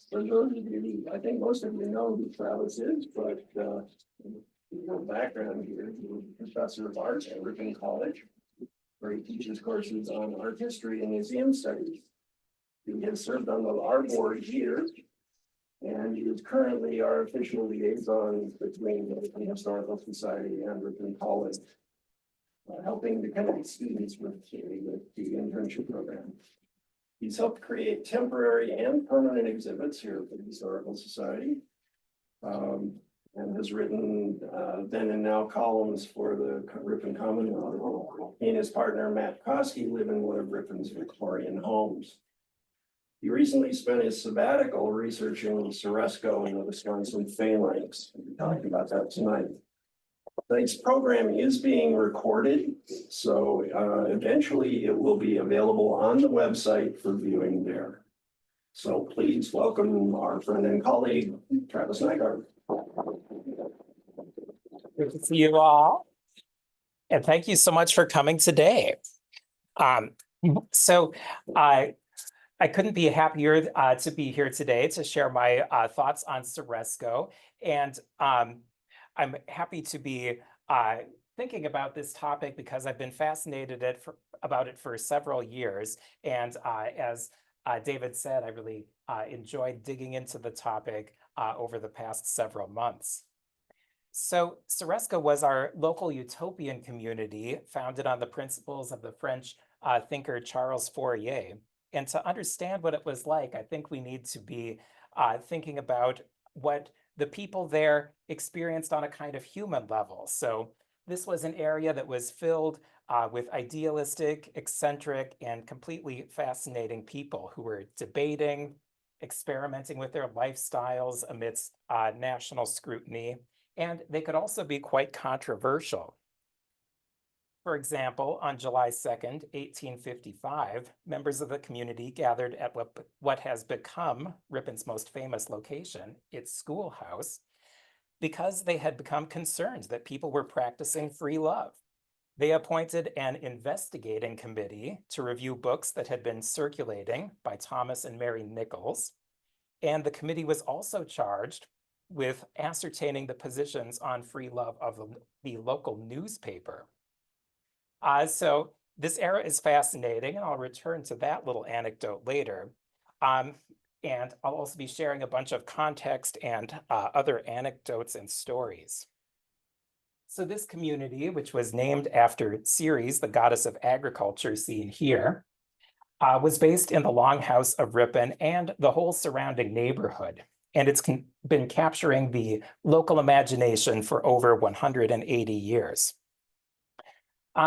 For those of you, I think most of you know who Travis is, but background here, he's a professor of art at Ripon College, where he teaches courses on art history and museum studies. He has served on our board here, and he is currently our official liaison between the Historical Society and Ripon College, helping the Kennedy students with the internship program. He's helped create temporary and permanent exhibits here at the Historical Society, and has written then and now columns for the Ripon Commonwealth. He and his partner, Matt Koski, live in one of Ripon's Victorian homes. He recently spent his sabbatical researching Ceresco and the Wisconsin phalanx. We'll talk about that tonight. Tonight's program is being recorded, so eventually it will be available on the website for viewing there. So please welcome our friend and colleague, Travis Nygard. Good to see you all. And thank you so much for coming today. I couldn't be happier to be here today to share my thoughts on Ceresco. And I'm happy to be thinking about this topic because I've been fascinated about it for several years. And as David said, I really enjoyed digging into the topic over the past several months. So Ceresco was our local utopian community founded on the principles of the French thinker Charles Fourier. And to understand what it was like, I think we need to be thinking about what the people there experienced on a kind of human level. So this was an area that was filled with idealistic, eccentric, and completely fascinating people who were debating, experimenting with their lifestyles amidst national scrutiny, and they could also be quite controversial. For example, on July 2nd, 1855, members of the community gathered at what has become Ripon's most famous location, its schoolhouse, because they had become concerned that people were practicing free love. They appointed an investigating committee to review books that had been circulating by Thomas and Mary Nichols, and the committee was also charged with ascertaining the positions on free love of the local newspaper. So this era is fascinating, and I'll return to that little anecdote later. And I'll also be sharing a bunch of context and other anecdotes and stories. So this community, which was named after Ceres, the goddess of agriculture seen here, was based in the Longhouse of Ripon and the whole surrounding neighborhood. And it's been capturing the local imagination for over 180 years.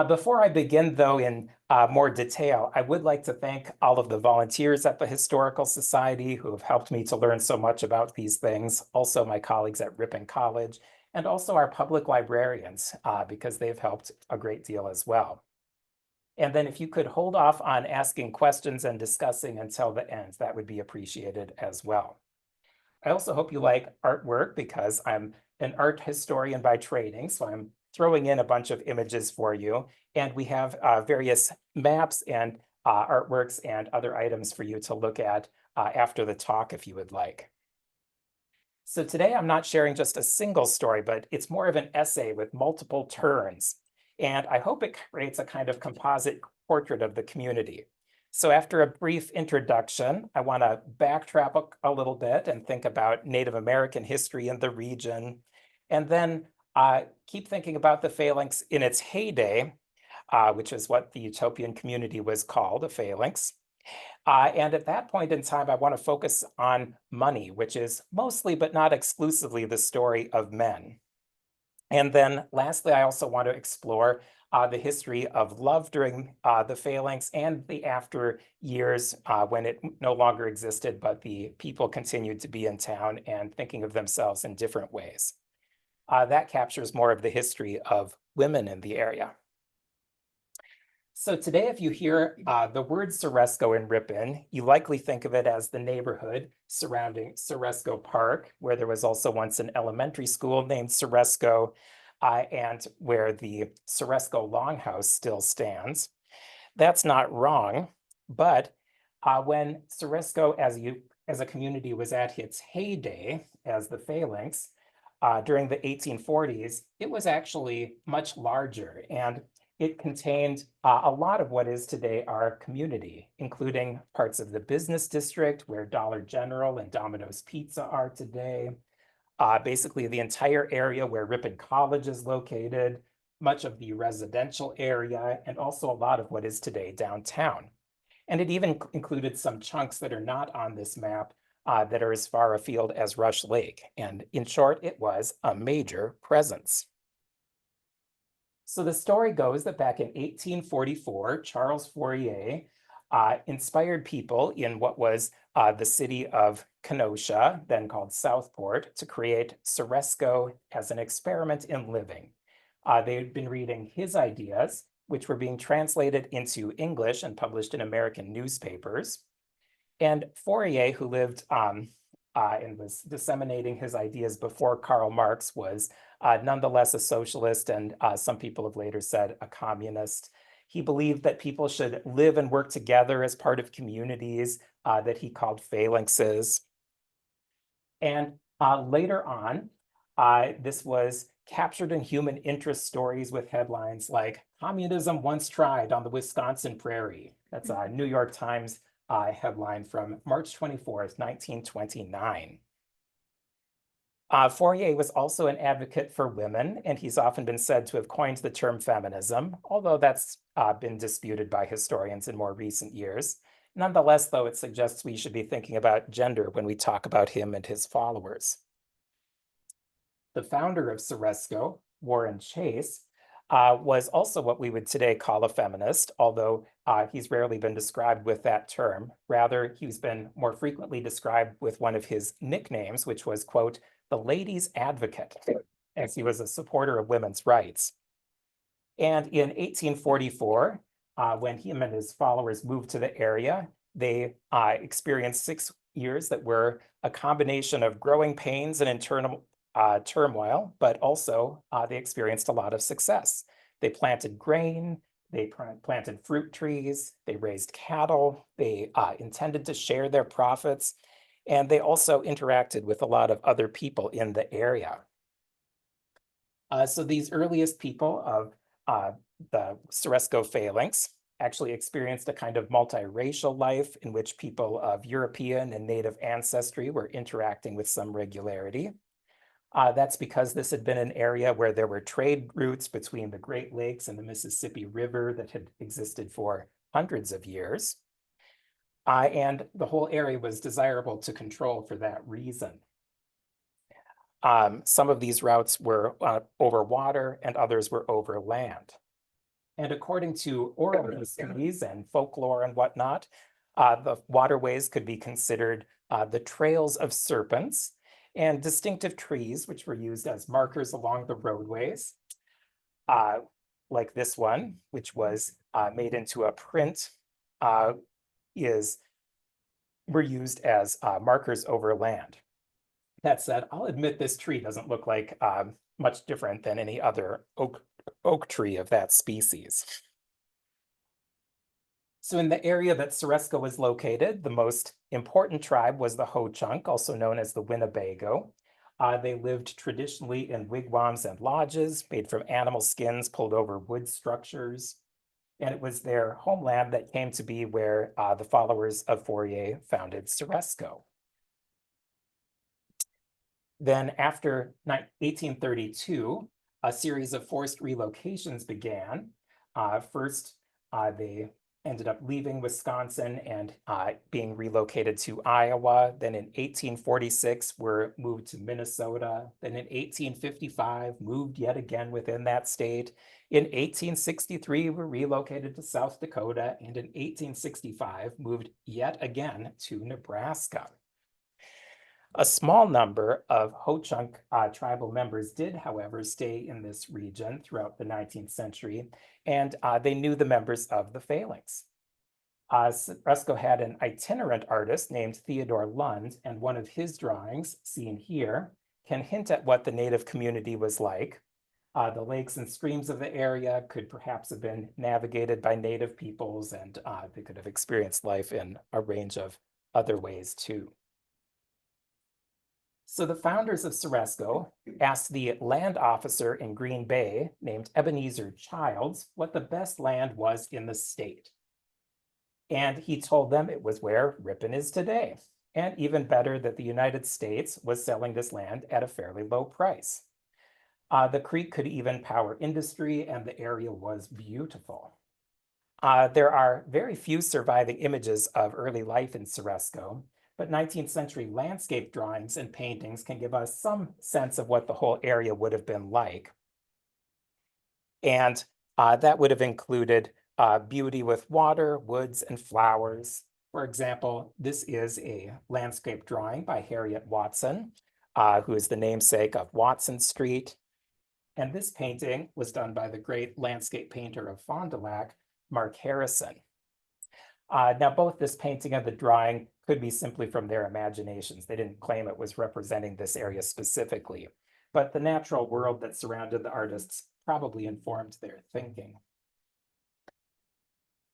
Before I begin, though, in more detail, I would like to thank all of the volunteers at the Historical Society who have helped me to learn so much about these things, also my colleagues at Ripon College, and also our public librarians, because they've helped a great deal as well. And then if you could hold off on asking questions and discussing until the end, that would be appreciated as well. I also hope you like artwork because I'm an art historian by training, so I'm throwing in a bunch of images for you. And we have various maps and artworks and other items for you to look at after the talk if you would like. So today I'm not sharing just a single story, but it's more of an essay with multiple turns. And I hope it creates a kind of composite portrait of the community. So after a brief introduction, I want to backtrack a little bit and think about Native American history in the region, and then keep thinking about the phalanx in its heyday, which is what the utopian community was called, a phalanx. And at that point in time, I want to focus on money, which is mostly but not exclusively the story of men. And then lastly, I also want to explore the history of love during the phalanx and the after years when it no longer existed, but the people continued to be in town and thinking of themselves in different ways. That captures more of the history of women in the area. So today, if you hear the word Ceresco in Ripon, you likely think of it as the neighborhood surrounding Ceresco Park, where there was also once an elementary school named Ceresco, and where the Ceresco Longhouse still stands. That's not wrong, but when Ceresco, as a community was at its heyday as the Phalanx, during the 1840s, it was actually much larger, and it contained a lot of what is today our community, including parts of the business district where Dollar General and Domino's Pizza are today, basically the entire area where Ripon College is located, much of the residential area, and also a lot of what is today downtown. And it even included some chunks that are not on this map that are as far afield as Rush Lake. And in short, it was a major presence. So the story goes that back in 1844, Charles Fourier inspired people in what was the city of Kenosha, then called Southport, to create Ceresco as an experiment in living. They had been reading his ideas, which were being translated into English and published in American newspapers. And Fourier, who lived and was disseminating his ideas before Karl Marx, was nonetheless a socialist, and some people have later said a communist. He believed that people should live and work together as part of communities that he called phalanxes. And later on, this was captured in human interest stories with headlines like "Communism Once Tried on the Wisconsin Prairie." That's a New York Times headline from March 24th, 1929. Fourier was also an advocate for women, and he's often been said to have coined the term feminism, although that's been disputed by historians in more recent years. Nonetheless, though, it suggests we should be thinking about gender when we talk about him and his followers. The founder of Ceresco, Warren Chase, was also what we would today call a feminist, although he's rarely been described with that term. Rather, he's been more frequently described with one of his nicknames, which was, quote, the ladies' advocate, as he was a supporter of women's rights. And in 1844, when him and his followers moved to the area, they experienced 6 years that were a combination of growing pains and internal turmoil, but also they experienced a lot of success. They planted grain, they planted fruit trees, they raised cattle, they intended to share their profits, and they also interacted with a lot of other people in the area. So these earliest people of the Ceresco phalanx actually experienced a kind of multiracial life in which people of European and Native ancestry were interacting with some regularity. That's because this had been an area where there were trade routes between the Great Lakes and the Mississippi River that had existed for hundreds of years. And the whole area was desirable to control for that reason. Some of these routes were over water and others were over land. And according to oral histories and folklore and whatnot, the waterways could be considered the trails of serpents and distinctive trees, which were used as markers along the roadways, like this one, which was made into a print, were used as markers over land. That said, I'll admit this tree doesn't look like much different than any other oak tree of that species. So in the area that Ceresco was located, the most important tribe was the Ho-Chunk, also known as the Winnebago. They lived traditionally in wigwams and lodges made from animal skins pulled over wood structures. And it was their homeland that came to be where the followers of Fourier founded Ceresco. Then after 1832, a series of forced relocations began. First, they ended up leaving Wisconsin and being relocated to Iowa. Then in 1846, were moved to Minnesota. Then in 1855, moved yet again within that state. In 1863, were relocated to South Dakota. And in 1865, moved yet again to Nebraska. A small number of Ho-Chunk tribal members did, however, stay in this region throughout the 19th century, and they knew the members of the phalanx. Ceresco had an itinerant artist named Theodore Lund, and one of his drawings, seen here, can hint at what the native community was like. The lakes and streams of the area could perhaps have been navigated by native peoples, and they could have experienced life in a range of other ways too. So the founders of Ceresco asked the land officer in Green Bay named Ebenezer Childs what the best land was in the state. And he told them it was where Ripon is today. And even better, that the United States was selling this land at a fairly low price. The creek could even power industry, and the area was beautiful. There are very few surviving images of early life in Ceresco, but 19th century landscape drawings and paintings can give us some sense of what the whole area would have been like. And that would have included beauty with water, woods, and flowers. For example, this is a landscape drawing by Harriet Watson, who is the namesake of Watson Street. And this painting was done by the great landscape painter of Fond du Lac, Mark Harrison. Now, both this painting and the drawing could be simply from their imaginations. They didn't claim it was representing this area specifically, but the natural world that surrounded the artists probably informed their thinking.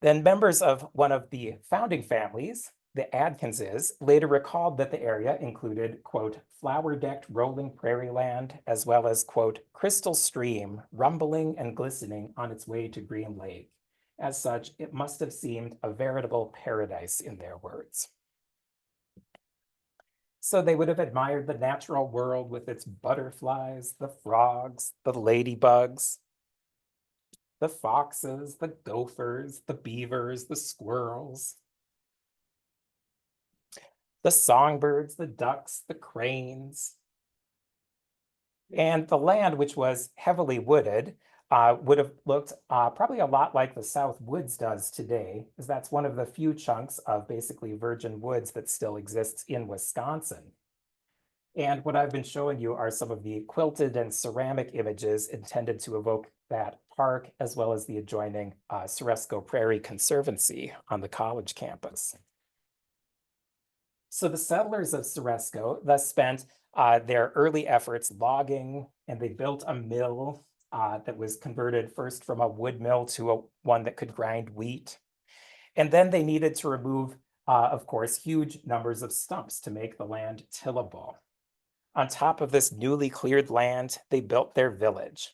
Then members of one of the founding families, the Adkinses, later recalled that the area included, quote, flower-decked rolling prairie land, as well as, quote, crystal stream rumbling and glistening on its way to Green Lake. As such, it must have seemed a veritable paradise in their words. So they would have admired the natural world with its butterflies, the frogs, the ladybugs, the foxes, the gophers, the beavers, the squirrels, the songbirds, the ducks, the cranes. And the land, which was heavily wooded, would have looked probably a lot like the South Woods does today, as that's one of the few chunks of basically virgin woods that still exists in Wisconsin. And what I've been showing you are some of the quilted and ceramic images intended to evoke that park, as well as the adjoining Ceresco Prairie Conservancy on the college campus. So the settlers of Ceresco thus spent their early efforts logging, and they built a mill that was converted first from a wood mill to one that could grind wheat. And then they needed to remove, of course, huge numbers of stumps to make the land tillable. On top of this newly cleared land, they built their village.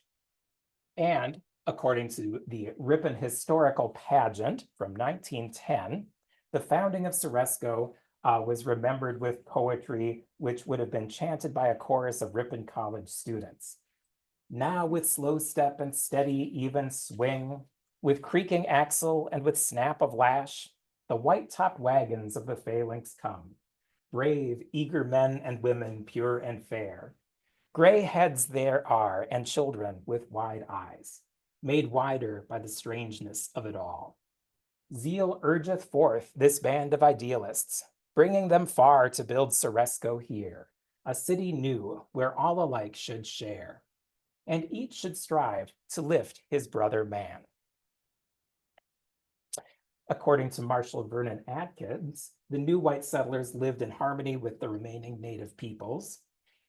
And according to the Ripon Historical Pageant from 1910, the founding of Ceresco was remembered with poetry, which would have been chanted by a chorus of Ripon College students. Now with slow step and steady even swing, with creaking axle and with snap of lash, the white-topped wagons of the phalanx come. Brave, eager men and women, pure and fair. Gray heads there are, and children with wide eyes, made wider by the strangeness of it all. Zeal urgeth forth this band of idealists, bringing them far to build Ceresco here, a city new where all alike should share, and each should strive to lift his brother man. According to Marshall Vernon Atkins, the new white settlers lived in harmony with the remaining native peoples,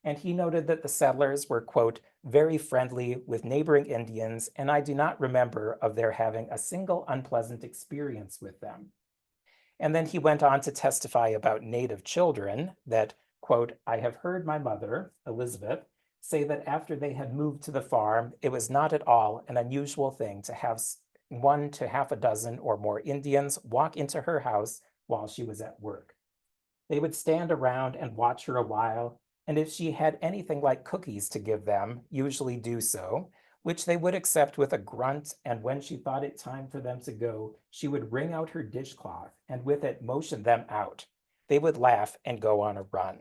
and he noted that the settlers were, quote, very friendly with neighboring Indians, and I do not remember of their having a single unpleasant experience with them. And then he went on to testify about native children that, quote, I have heard my mother, Elizabeth, say that after they had moved to the farm, it was not at all an unusual thing to have 1 to half a dozen or more Indians walk into her house while she was at work. They would stand around and watch her a while, and if she had anything like cookies to give them, usually do so, which they would accept with a grunt, and when she thought it time for them to go, she would wring out her dishcloth and with it motion them out. They would laugh and go on a run.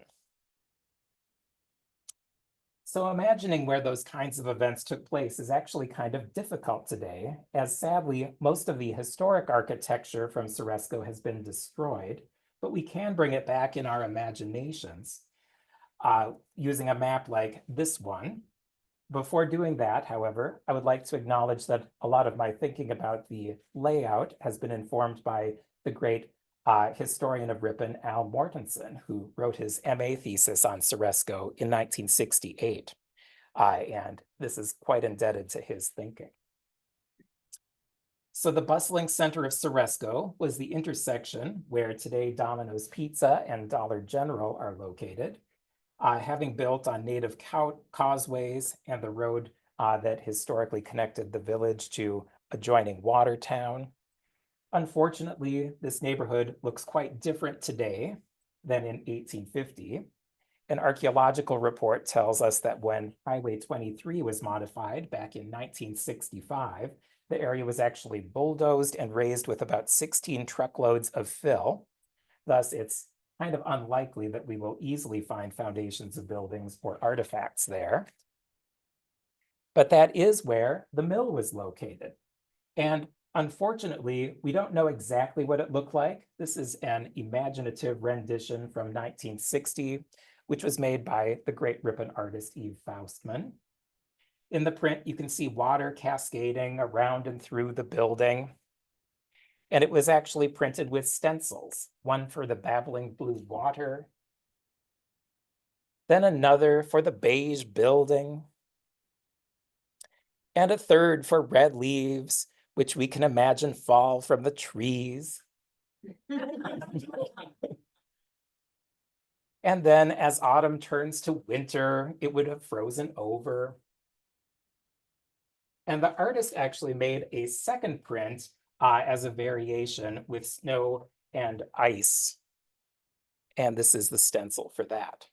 So imagining where those kinds of events took place is actually kind of difficult today, as sadly, most of the historic architecture from Ceresco has been destroyed, but we can bring it back in our imaginations using a map like this one. Before doing that, however, I would like to acknowledge that a lot of my thinking about the layout has been informed by the great historian of Ripon, Al Mortensen, who wrote his MA thesis on Ceresco in 1968. And this is quite indebted to his thinking. So the bustling center of Ceresco was the intersection where today Domino's Pizza and Dollar General are located. having built on native causeways and the road that historically connected the village to adjoining Watertown. Unfortunately, this neighborhood looks quite different today than in 1850. An archaeological report tells us that when Highway 23 was modified back in 1965, the area was actually bulldozed and raised with about 16 truckloads of fill. Thus, it's kind of unlikely that we will easily find foundations of buildings or artifacts there. But that is where the mill was located. And unfortunately, we don't know exactly what it looked like. This is an imaginative rendition from 1960, which was made by the great Ripon artist Eve Faustman. In the print, you can see water cascading around and through the building. And it was actually printed with stencils, one for the babbling blue water, then another for the beige building, and a third for red leaves, which we can imagine fall from the trees. And then as autumn turns to winter, it would have frozen over. And the artist actually made a second print as a variation with snow and ice. And this is the stencil for that.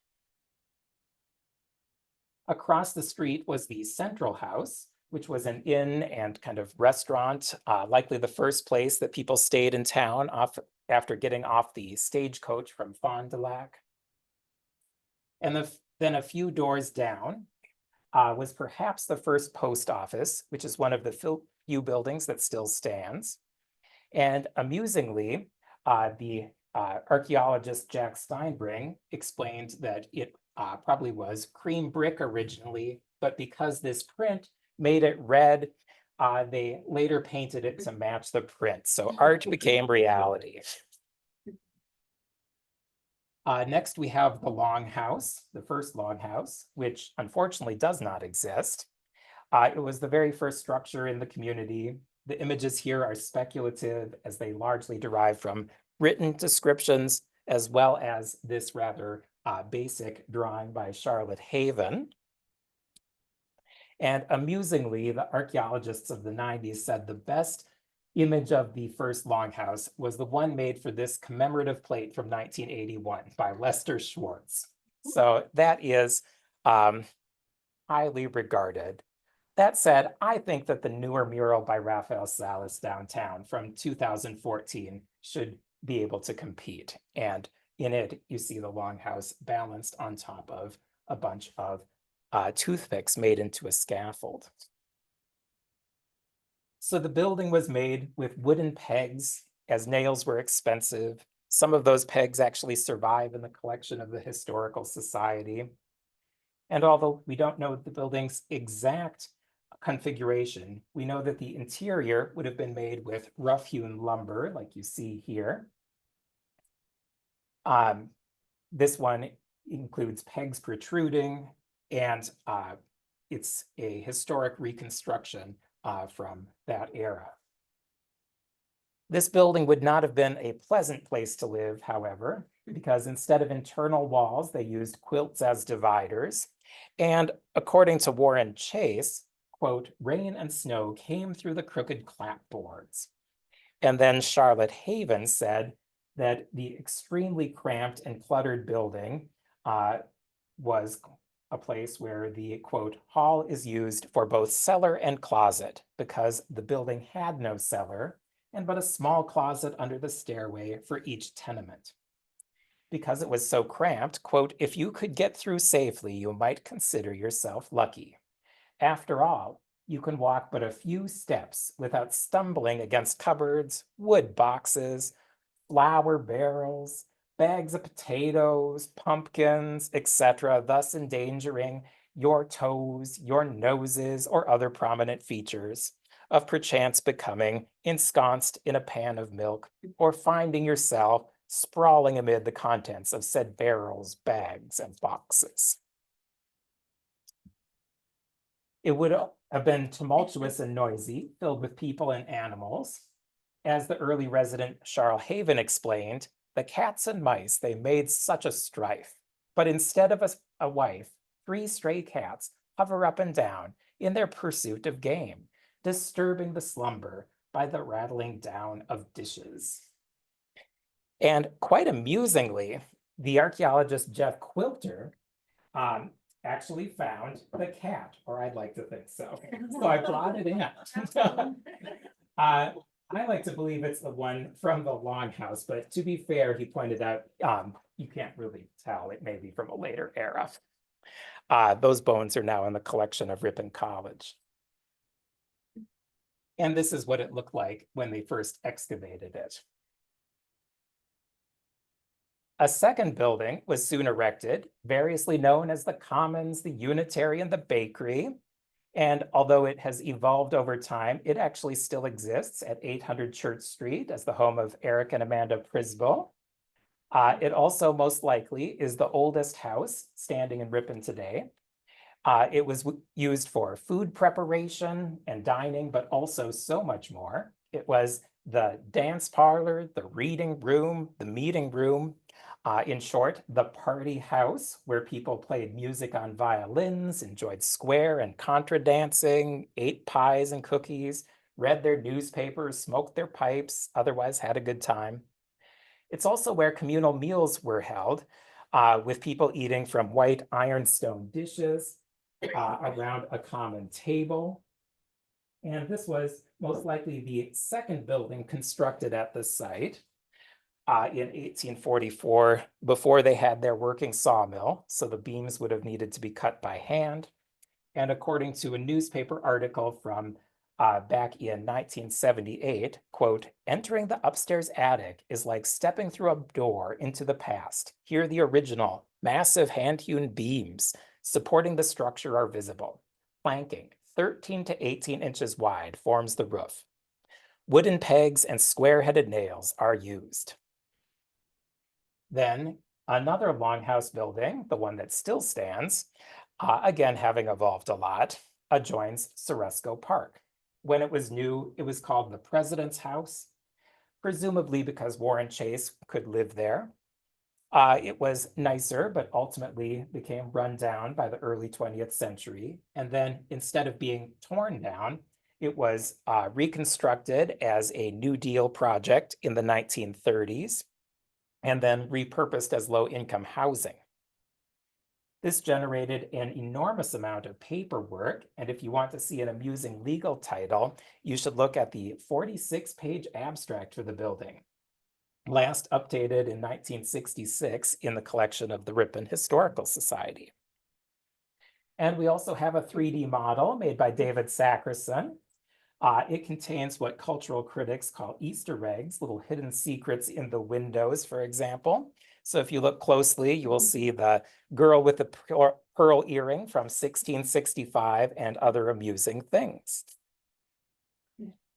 Across the street was the Central House, which was an inn and kind of restaurant, likely the first place that people stayed in town after getting off the stagecoach from Fond du Lac. And then a few doors down was perhaps the first post office, which is one of the few buildings that still stands. And amusingly, the archaeologist Jack Steinbring explained that it probably was cream brick originally, but because this print made it red, they later painted it to match the print. So art became reality. Next, we have the Longhouse, the first Longhouse, which unfortunately does not exist. It was the very first structure in the community. The images here are speculative as they largely derive from written descriptions, as well as this rather basic drawing by Charlotte Haven. And amusingly, the archaeologists of the 90s said the best image of the first Longhouse was the one made for this commemorative plate from 1981 by Lester Schwartz. So that is highly regarded. That said, I think that the newer mural by Rafael Salas downtown from 2014 should be able to compete. And in it, you see the Longhouse balanced on top of a bunch of toothpicks made into a scaffold. So the building was made with wooden pegs, as nails were expensive. Some of those pegs actually survive in the collection of the Historical Society. And although we don't know the building's exact configuration, we know that the interior would have been made with rough-hewn lumber, like you see here. This one includes pegs protruding, and it's a historic reconstruction from that era. This building would not have been a pleasant place to live, however, because instead of internal walls, they used quilts as dividers. And according to Warren Chase, quote, rain and snow came through the crooked clapboards. And then Charlotte Haven said that the extremely cramped and cluttered building was a place where the, quote, hall is used for both cellar and closet because the building had no cellar and but a small closet under the stairway for each tenement. Because it was so cramped, quote, if you could get through safely, you might consider yourself lucky. After all, you can walk but a few steps without stumbling against cupboards, wood boxes, flour barrels, bags of potatoes, pumpkins, etc., thus endangering your toes, your noses, or other prominent features of perchance becoming ensconced in a pan of milk or finding yourself sprawling amid the contents of said barrels, bags, and boxes. It would have been tumultuous and noisy, filled with people and animals. As the early resident Charles Haven explained, the cats and mice, they made such a strife, but instead of a wife, 3 stray cats hover up and down in their pursuit of game, disturbing the slumber by the rattling down of dishes. And quite amusingly, the archaeologist Jeff Quilter actually found the cat, or I'd like to think so. So I brought it in. I like to believe it's the one from the Longhouse, but to be fair, he pointed out you can't really tell. It may be from a later era. Those bones are now in the collection of Ripon College. And this is what it looked like when they first excavated it. A second building was soon erected, variously known as the Commons, the Unitary, and the Bakery. And although it has evolved over time, it actually still exists at 800 Church Street as the home of Eric and Amanda Prisbo. It also most likely is the oldest house standing in Ripon today. It was used for food preparation and dining, but also so much more. It was the dance parlor, the reading room, the meeting room. In short, the party house where people played music on violins, enjoyed square and contra dancing, ate pies and cookies, read their newspapers, smoked their pipes, otherwise had a good time. It's also where communal meals were held, with people eating from white ironstone dishes around a common table. And this was most likely the second building constructed at the site. In 1844, before they had their working sawmill, so the beams would have needed to be cut by hand. And according to a newspaper article from back in 1978, quote, "Entering the upstairs attic is like stepping through a door into the past. Here the original, massive hand-hewn beams supporting the structure are visible. Planking, 13 to 18 inches wide, forms the roof. Wooden pegs and square-headed nails are used." Then another longhouse building, the one that still stands, again having evolved a lot, adjoins Ceresco Park. When it was new, it was called the President's House, presumably because Warren Chase could live there. It was nicer, but ultimately became run down by the early 20th century. And then instead of being torn down, it was reconstructed as a New Deal project in the 1930s. And then repurposed as low-income housing. This generated an enormous amount of paperwork, and if you want to see an amusing legal title, you should look at the 46-page abstract for the building, last updated in 1966 in the collection of the Ripon Historical Society. And we also have a 3D model made by David Sackerson. It contains what cultural critics call Easter eggs, little hidden secrets in the windows, for example. So if you look closely, you will see the girl with the pearl earring from 1665 and other amusing things.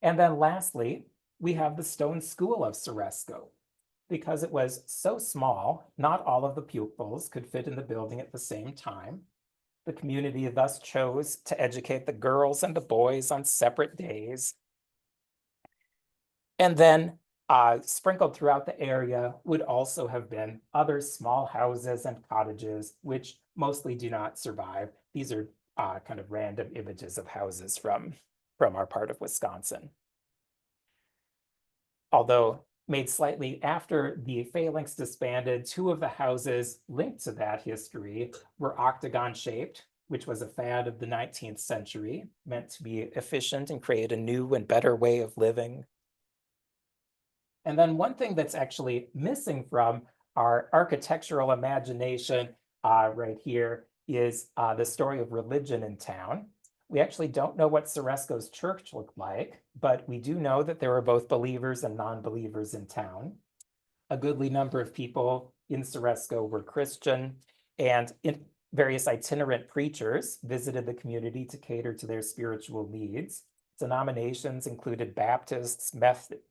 And then lastly, we have the Stone School of Ceresco. Because it was so small, not all of the pupils could fit in the building at the same time. The community thus chose to educate the girls and the boys on separate days. And then sprinkled throughout the area would also have been other small houses and cottages, which mostly do not survive. These are kind of random images of houses from our part of Wisconsin. Although made slightly after the phalanx disbanded, 2 of the houses linked to that history were octagon-shaped, which was a fad of the 19th century, meant to be efficient and create a new and better way of living. And then one thing that's actually missing from our architectural imagination right here is the story of religion in town. We actually don't know what Ceresco's church looked like, but we do know that there were both believers and non-believers in town. A goodly number of people in Ceresco were Christian, and various itinerant preachers visited the community to cater to their spiritual needs. Denominations included Baptists,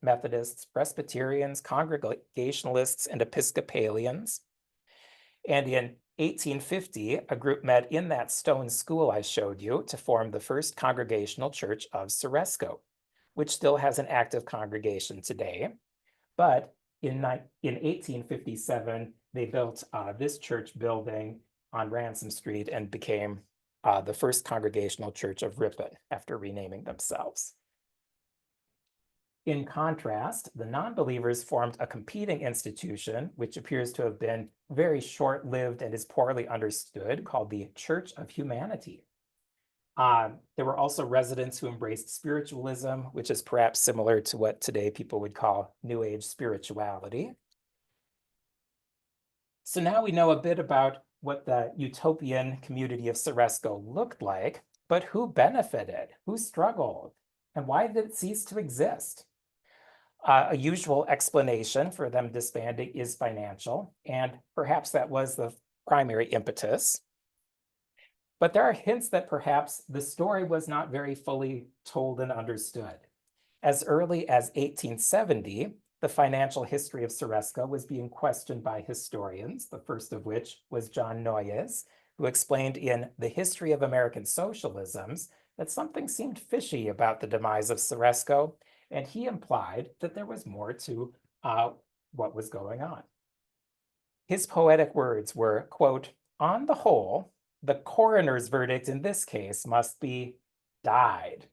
Methodists, Presbyterians, Congregationalists, and Episcopalians. And in 1850, a group met in that stone school I showed you to form the first Congregational Church of Ceresco, which still has an active congregation today. But in 1857, they built this church building on Ransom Street and became the first Congregational Church of Ripon after renaming themselves. In contrast, the non-believers formed a competing institution, which appears to have been very short-lived and is poorly understood, called the Church of Humanity. There were also residents who embraced spiritualism, which is perhaps similar to what today people would call New Age spirituality. So now we know a bit about what the utopian community of Ceresco looked like, but who benefited, who struggled, and why did it cease to exist? A usual explanation for them disbanding is financial, and perhaps that was the primary impetus. But there are hints that perhaps the story was not very fully told and understood. As early as 1870, the financial history of Ceresco was being questioned by historians, the first of which was John Noyes, who explained in The History of American Socialisms that something seemed fishy about the demise of Ceresco, and he implied that there was more to what was going on. His poetic words were, quote, "On the whole, the coroner's verdict in this case must be died,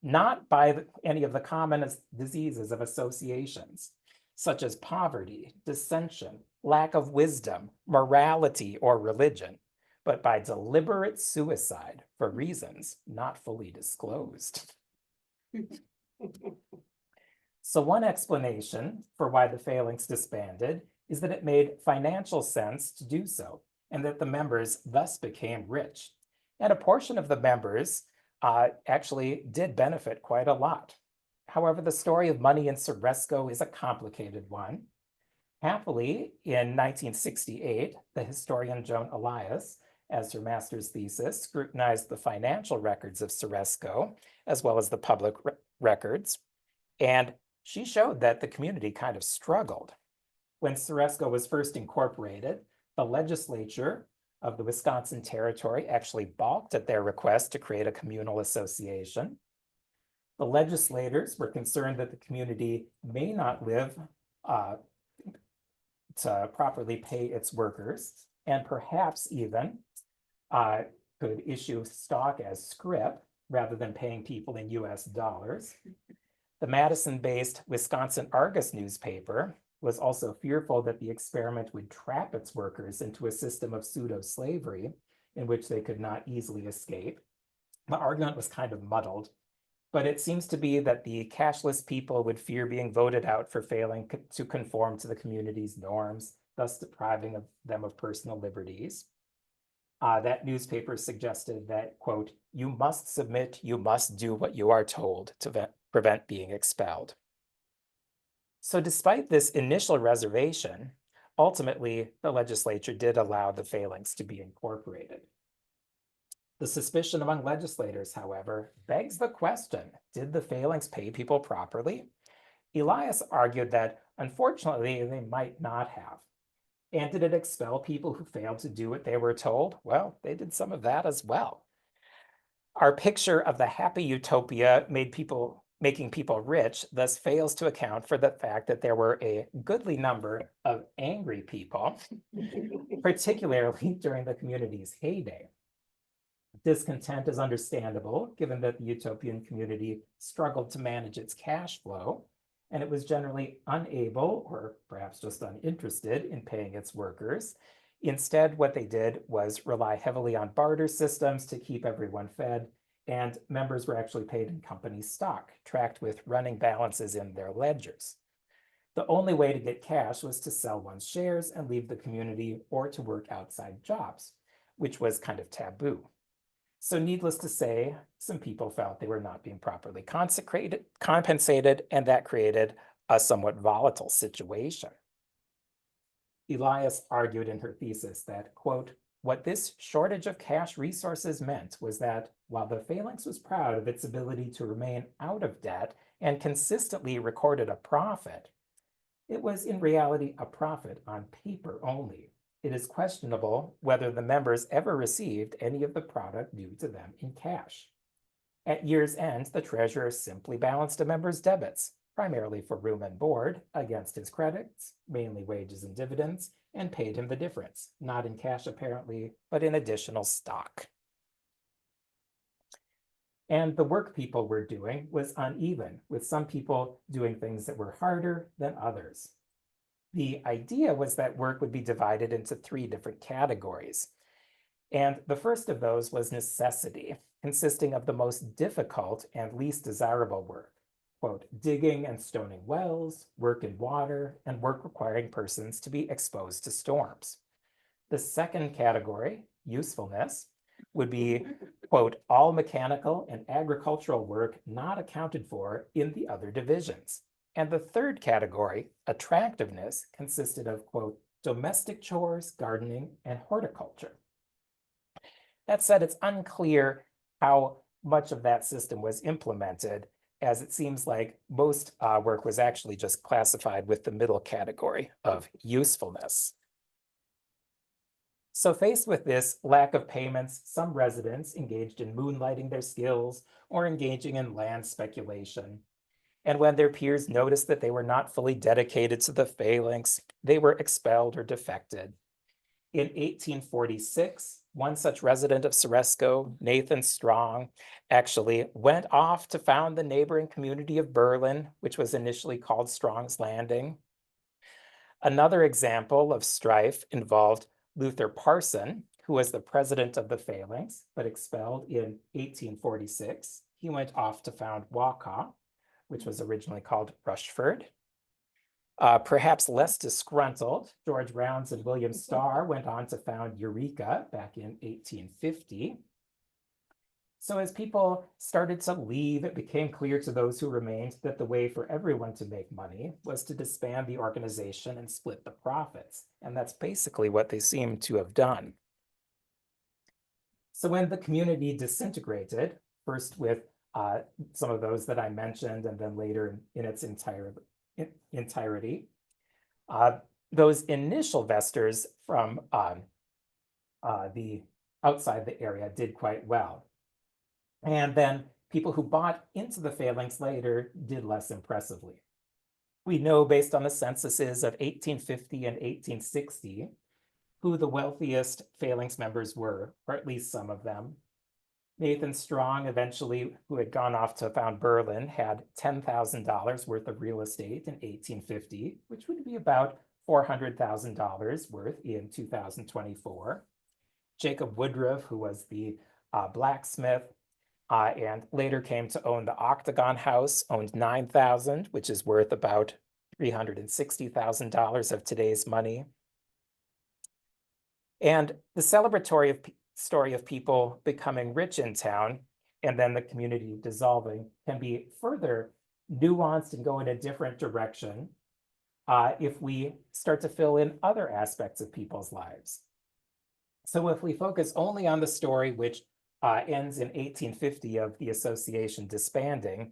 not by any of the common diseases of associations, such as poverty, dissension, lack of wisdom, morality, or religion, but by deliberate suicide for reasons not fully disclosed." So one explanation for why the phalanx disbanded is that it made financial sense to do so, and that the members thus became rich. And a portion of the members actually did benefit quite a lot. However, the story of money in Ceresco is a complicated one. Happily, in 1968, the historian Joan Elias, as her master's thesis, scrutinized the financial records of Ceresco, as well as the public records, and she showed that the community kind of struggled. When Ceresco was first incorporated, the legislature of the Wisconsin Territory actually balked at their request to create a communal association. The legislators were concerned that the community may not live to properly pay its workers, and perhaps even could issue stock as scrip rather than paying people in US dollars. The Madison-based Wisconsin Argus newspaper was also fearful that the experiment would trap its workers into a system of pseudo-slavery in which they could not easily escape. The argument was kind of muddled, but it seems to be that the cashless people would fear being voted out for failing to conform to the community's norms, thus depriving them of personal liberties. That newspaper suggested that, quote, "You must submit, you must do what you are told to prevent being expelled." So despite this initial reservation, ultimately the legislature did allow the phalanx to be incorporated. The suspicion among legislators, however, begs the question, did the phalanx pay people properly? Elias argued that, unfortunately, they might not have. And did it expel people who failed to do what they were told? Well, they did some of that as well. Our picture of the happy utopia making people rich thus fails to account for the fact that there were a goodly number of angry people, particularly during the community's heyday. Discontent is understandable, given that the utopian community struggled to manage its cash flow, and it was generally unable, or perhaps just uninterested, in paying its workers. Instead, what they did was rely heavily on barter systems to keep everyone fed, and members were actually paid in company stock, tracked with running balances in their ledgers. The only way to get cash was to sell one's shares and leave the community, or to work outside jobs, which was kind of taboo. So needless to say, some people felt they were not being properly compensated, and that created a somewhat volatile situation. Elias argued in her thesis that, quote, "What this shortage of cash resources meant was that while the phalanx was proud of its ability to remain out of debt and consistently recorded a profit, it was in reality a profit on paper only. It is questionable whether the members ever received any of the product due to them in cash. At year's end, the treasurer simply balanced a member's debits, primarily for room and board, against his credits, mainly wages and dividends, and paid him the difference, not in cash apparently, but in additional stock. And the work people were doing was uneven, with some people doing things that were harder than others. The idea was that work would be divided into 3 different categories. And the first of those was necessity, consisting of the most difficult and least desirable work. Quote, digging and stoning wells, work in water, and work requiring persons to be exposed to storms. The second category, usefulness, would be, quote, all mechanical and agricultural work not accounted for in the other divisions. And the third category, attractiveness, consisted of, quote, domestic chores, gardening, and horticulture. That said, it's unclear how much of that system was implemented, as it seems like most work was actually just classified with the middle category of usefulness. So faced with this lack of payments, some residents engaged in moonlighting their skills or engaging in land speculation. And when their peers noticed that they were not fully dedicated to the phalanx, they were expelled or defected. In 1846, one such resident of Ceresco, Nathan Strong, actually went off to found the neighboring community of Berlin, which was initially called Strong's Landing. Another example of strife involved Luther Parson, who was the president of the phalanx, but expelled in 1846. He went off to found Waukau, which was originally called Rushford. Perhaps less disgruntled, George Rounds and William Starr went on to found Eureka back in 1850. So as people started to leave, it became clear to those who remained that the way for everyone to make money was to disband the organization and split the profits. And that's basically what they seem to have done. So when the community disintegrated, first with some of those that I mentioned, and then later in its entirety, those initial vestors from the outside the area did quite well. And then people who bought into the phalanx later did less impressively. We know based on the censuses of 1850 and 1860 who the wealthiest phalanx members were, or at least some of them. Nathan Strong, eventually, who had gone off to found Berlin, had $10,000 worth of real estate in 1850, which would be about $400,000 worth in 2024. Jacob Woodruff, who was the blacksmith, and later came to own the Octagon House, owned $9,000, which is worth about $360,000 of today's money. And the celebratory story of people becoming rich in town and then the community dissolving can be further nuanced and go in a different direction if we start to fill in other aspects of people's lives. So if we focus only on the story, which ends in 1850 of the association disbanding,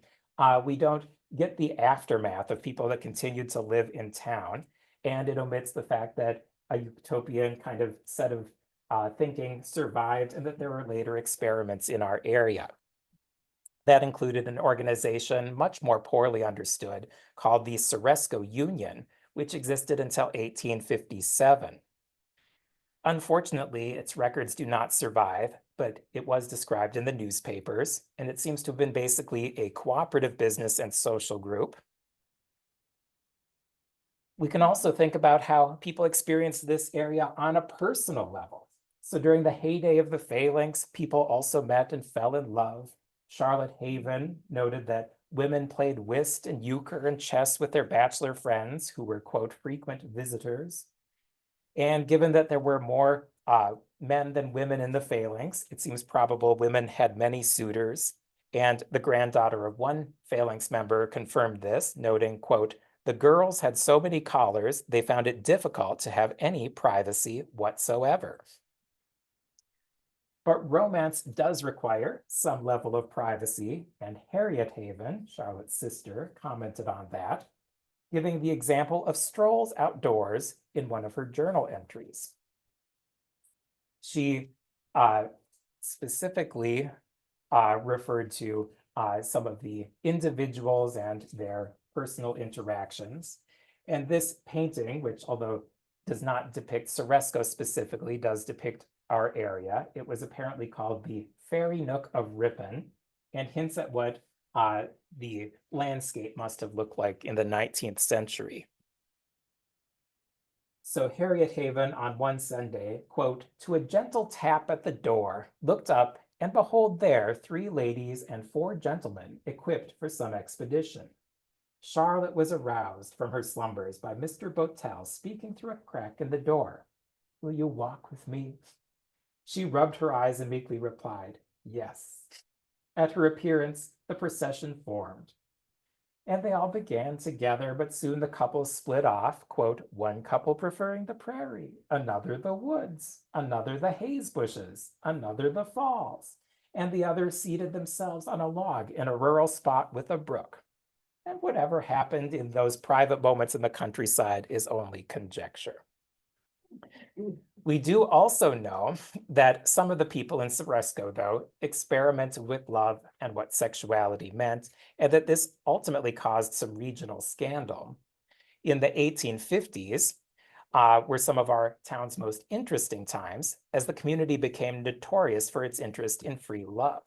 we don't get the aftermath of people that continued to live in town. And it omits the fact that a utopian kind of set of thinking survived and that there were later experiments in our area. That included an organization much more poorly understood called the Ceresco Union, which existed until 1857. Unfortunately, its records do not survive, but it was described in the newspapers, and it seems to have been basically a cooperative business and social group. We can also think about how people experienced this area on a personal level. So during the heyday of the phalanx, people also met and fell in love. Charlotte Haven noted that women played whist and euchre and chess with their bachelor friends who were, quote, frequent visitors. And given that there were more men than women in the phalanx, it seems probable women had many suitors. And the granddaughter of one phalanx member confirmed this, noting, quote, the girls had so many callers, they found it difficult to have any privacy whatsoever. But romance does require some level of privacy, and Harriet Haven, Charlotte's sister, commented on that, giving the example of strolls outdoors in one of her journal entries. She specifically referred to some of the individuals and their personal interactions. And this painting, which although does not depict Ceresco specifically, does depict our area. It was apparently called the Fairy Nook of Ripon and hints at what the landscape must have looked like in the 19th century. So Harriet Haven on one Sunday, quote, to a gentle tap at the door, looked up, and behold there 3 ladies and 4 gentlemen equipped for some expedition. Charlotte was aroused from her slumbers by Mr. Botel speaking through a crack in the door. Will you walk with me? She rubbed her eyes and meekly replied, yes. At her appearance, the procession formed. And they all began together, but soon the couple split off, quote, one couple preferring the prairie, another the woods, another the haze bushes, another the falls, and the others seated themselves on a log in a rural spot with a brook. And whatever happened in those private moments in the countryside is only conjecture. We do also know that some of the people in Ceresco, though, experimented with love and what sexuality meant, and that this ultimately caused some regional scandal. In the 1850s were some of our town's most interesting times, as the community became notorious for its interest in free love.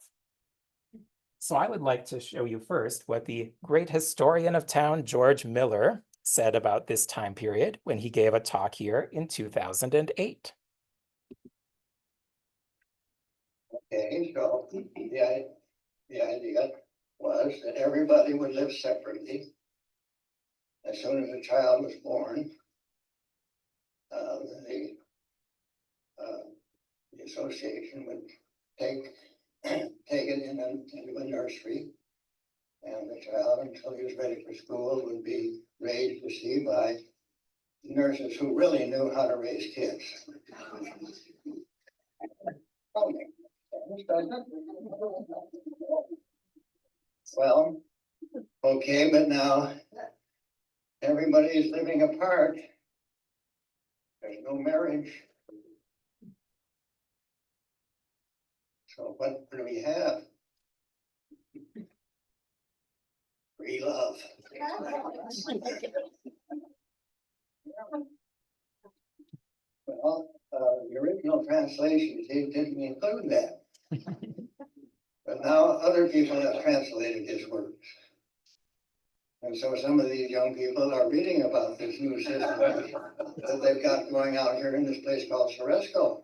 So I would like to show you first what the great historian of town, George Miller, said about this time period when he gave a talk here in 2008. Okay, so the idea was that everybody would live separately. As soon as a child was born, the association would take it into a nursery, and the child, until he was ready for school, would be raised to see by nurses who really knew how to raise kids. Well, okay, but now everybody is living apart. There's no marriage. So what do we have? Free love. Well, the original translations, they didn't include that. But now other people have translated his words. And so some of these young people are reading about this new system that they've got going out here in this place called Ceresco.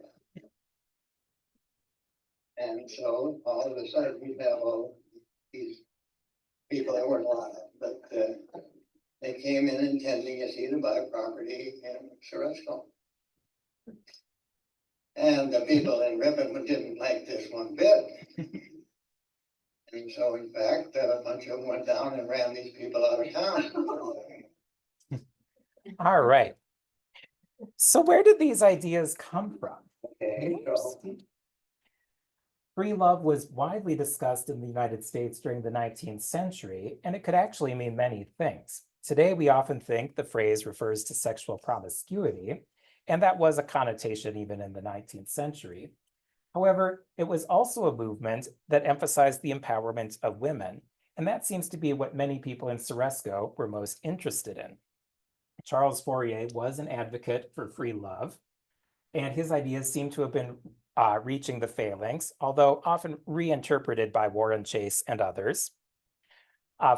And so all of a sudden we have all these people, there weren't a lot of them, but they came in intending to see to buy property in Ceresco. And the people in Ripon didn't like this one bit. And so in fact, a bunch of them went down and ran these people out of town. All right. So where did these ideas come from? Okay, so Free love was widely discussed in the United States during the 19th century, and it could actually mean many things. Today, we often think the phrase refers to sexual promiscuity, and that was a connotation even in the 19th century. However, it was also a movement that emphasized the empowerment of women, and that seems to be what many people in Ceresco were most interested in. Charles Fourier was an advocate for free love, and his ideas seem to have been reaching the phalanx, although often reinterpreted by Warren Chase and others.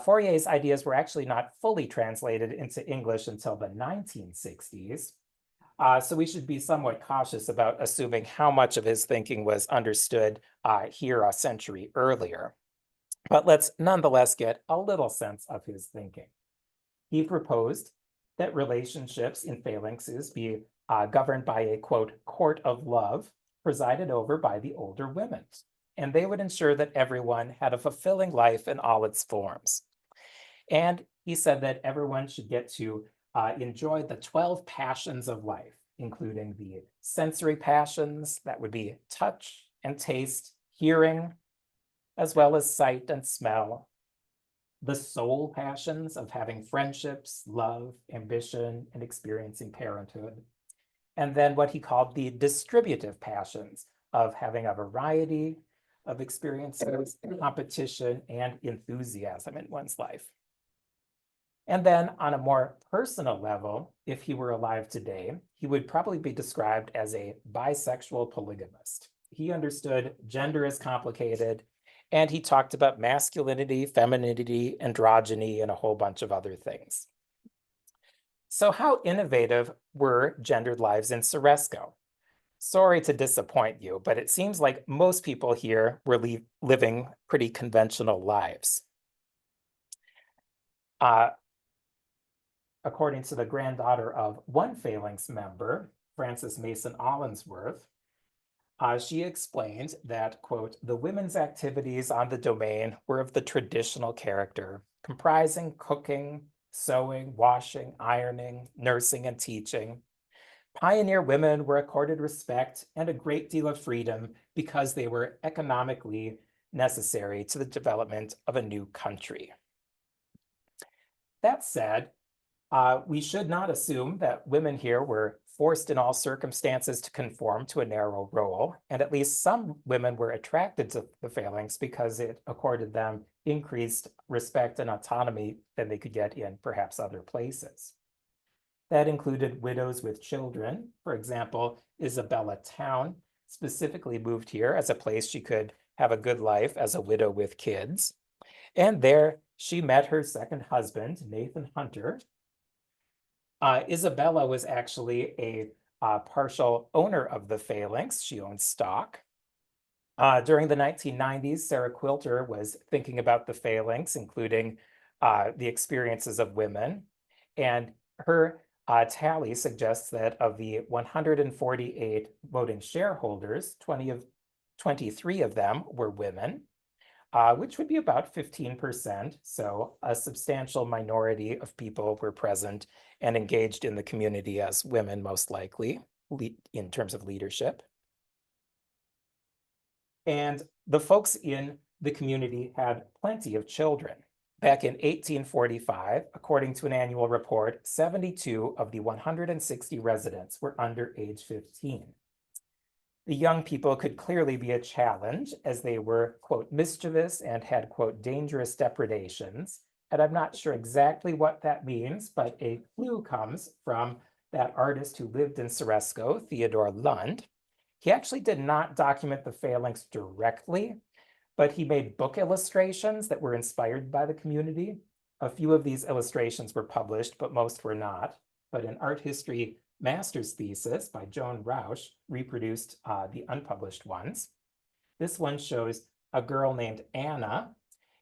Fourier's ideas were actually not fully translated into English until the 1960s. So we should be somewhat cautious about assuming how much of his thinking was understood here a century earlier. But let's nonetheless get a little sense of his thinking. He proposed that relationships in phalanxes be governed by a, quote, court of love presided over by the older women, and they would ensure that everyone had a fulfilling life in all its forms. And he said that everyone should get to enjoy the 12 passions of life, including the sensory passions, that would be touch and taste, hearing, as well as sight and smell, the soul passions of having friendships, love, ambition, and experiencing parenthood, and then what he called the distributive passions of having a variety of experiences, competition, and enthusiasm in one's life. And then on a more personal level, if he were alive today, he would probably be described as a bisexual polygamist. He understood gender is complicated, and he talked about masculinity, femininity, androgyny, and a whole bunch of other things. So how innovative were gendered lives in Ceresco? Sorry to disappoint you, but it seems like most people here were living pretty conventional lives. According to the granddaughter of one phalanx member, Frances Mason Allensworth, she explained that, quote, the women's activities on the domain were of the traditional character, comprising cooking, sewing, washing, ironing, nursing, and teaching. Pioneer women were accorded respect and a great deal of freedom because they were economically necessary to the development of a new country. That said, we should not assume that women here were forced in all circumstances to conform to a narrow role, and at least some women were attracted to the phalanx because it accorded them increased respect and autonomy than they could get in perhaps other places. That included widows with children. For example, Isabella Town specifically moved here as a place she could have a good life as a widow with kids. And there she met her second husband, Nathan Hunter. Isabella was actually a partial owner of the phalanx. She owned stock. During the 1990s, Sarah Quilter was thinking about the phalanx, including the experiences of women. And her tally suggests that of the 148 voting shareholders, 23 of them were women, which would be about 15%. So a substantial minority of people were present and engaged in the community as women, most likely, in terms of leadership. And the folks in the community had plenty of children. Back in 1845, according to an annual report, 72 of the 160 residents were under age 15. The young people could clearly be a challenge as they were, quote, mischievous and had, quote, dangerous depredations. And I'm not sure exactly what that means, but a clue comes from that artist who lived in Ceresco, Theodore Lund. He actually did not document the phalanx directly, but he made book illustrations that were inspired by the community. A few of these illustrations were published, but most were not. But an art history master's thesis by Joan Rausch reproduced the unpublished ones. This one shows a girl named Anna,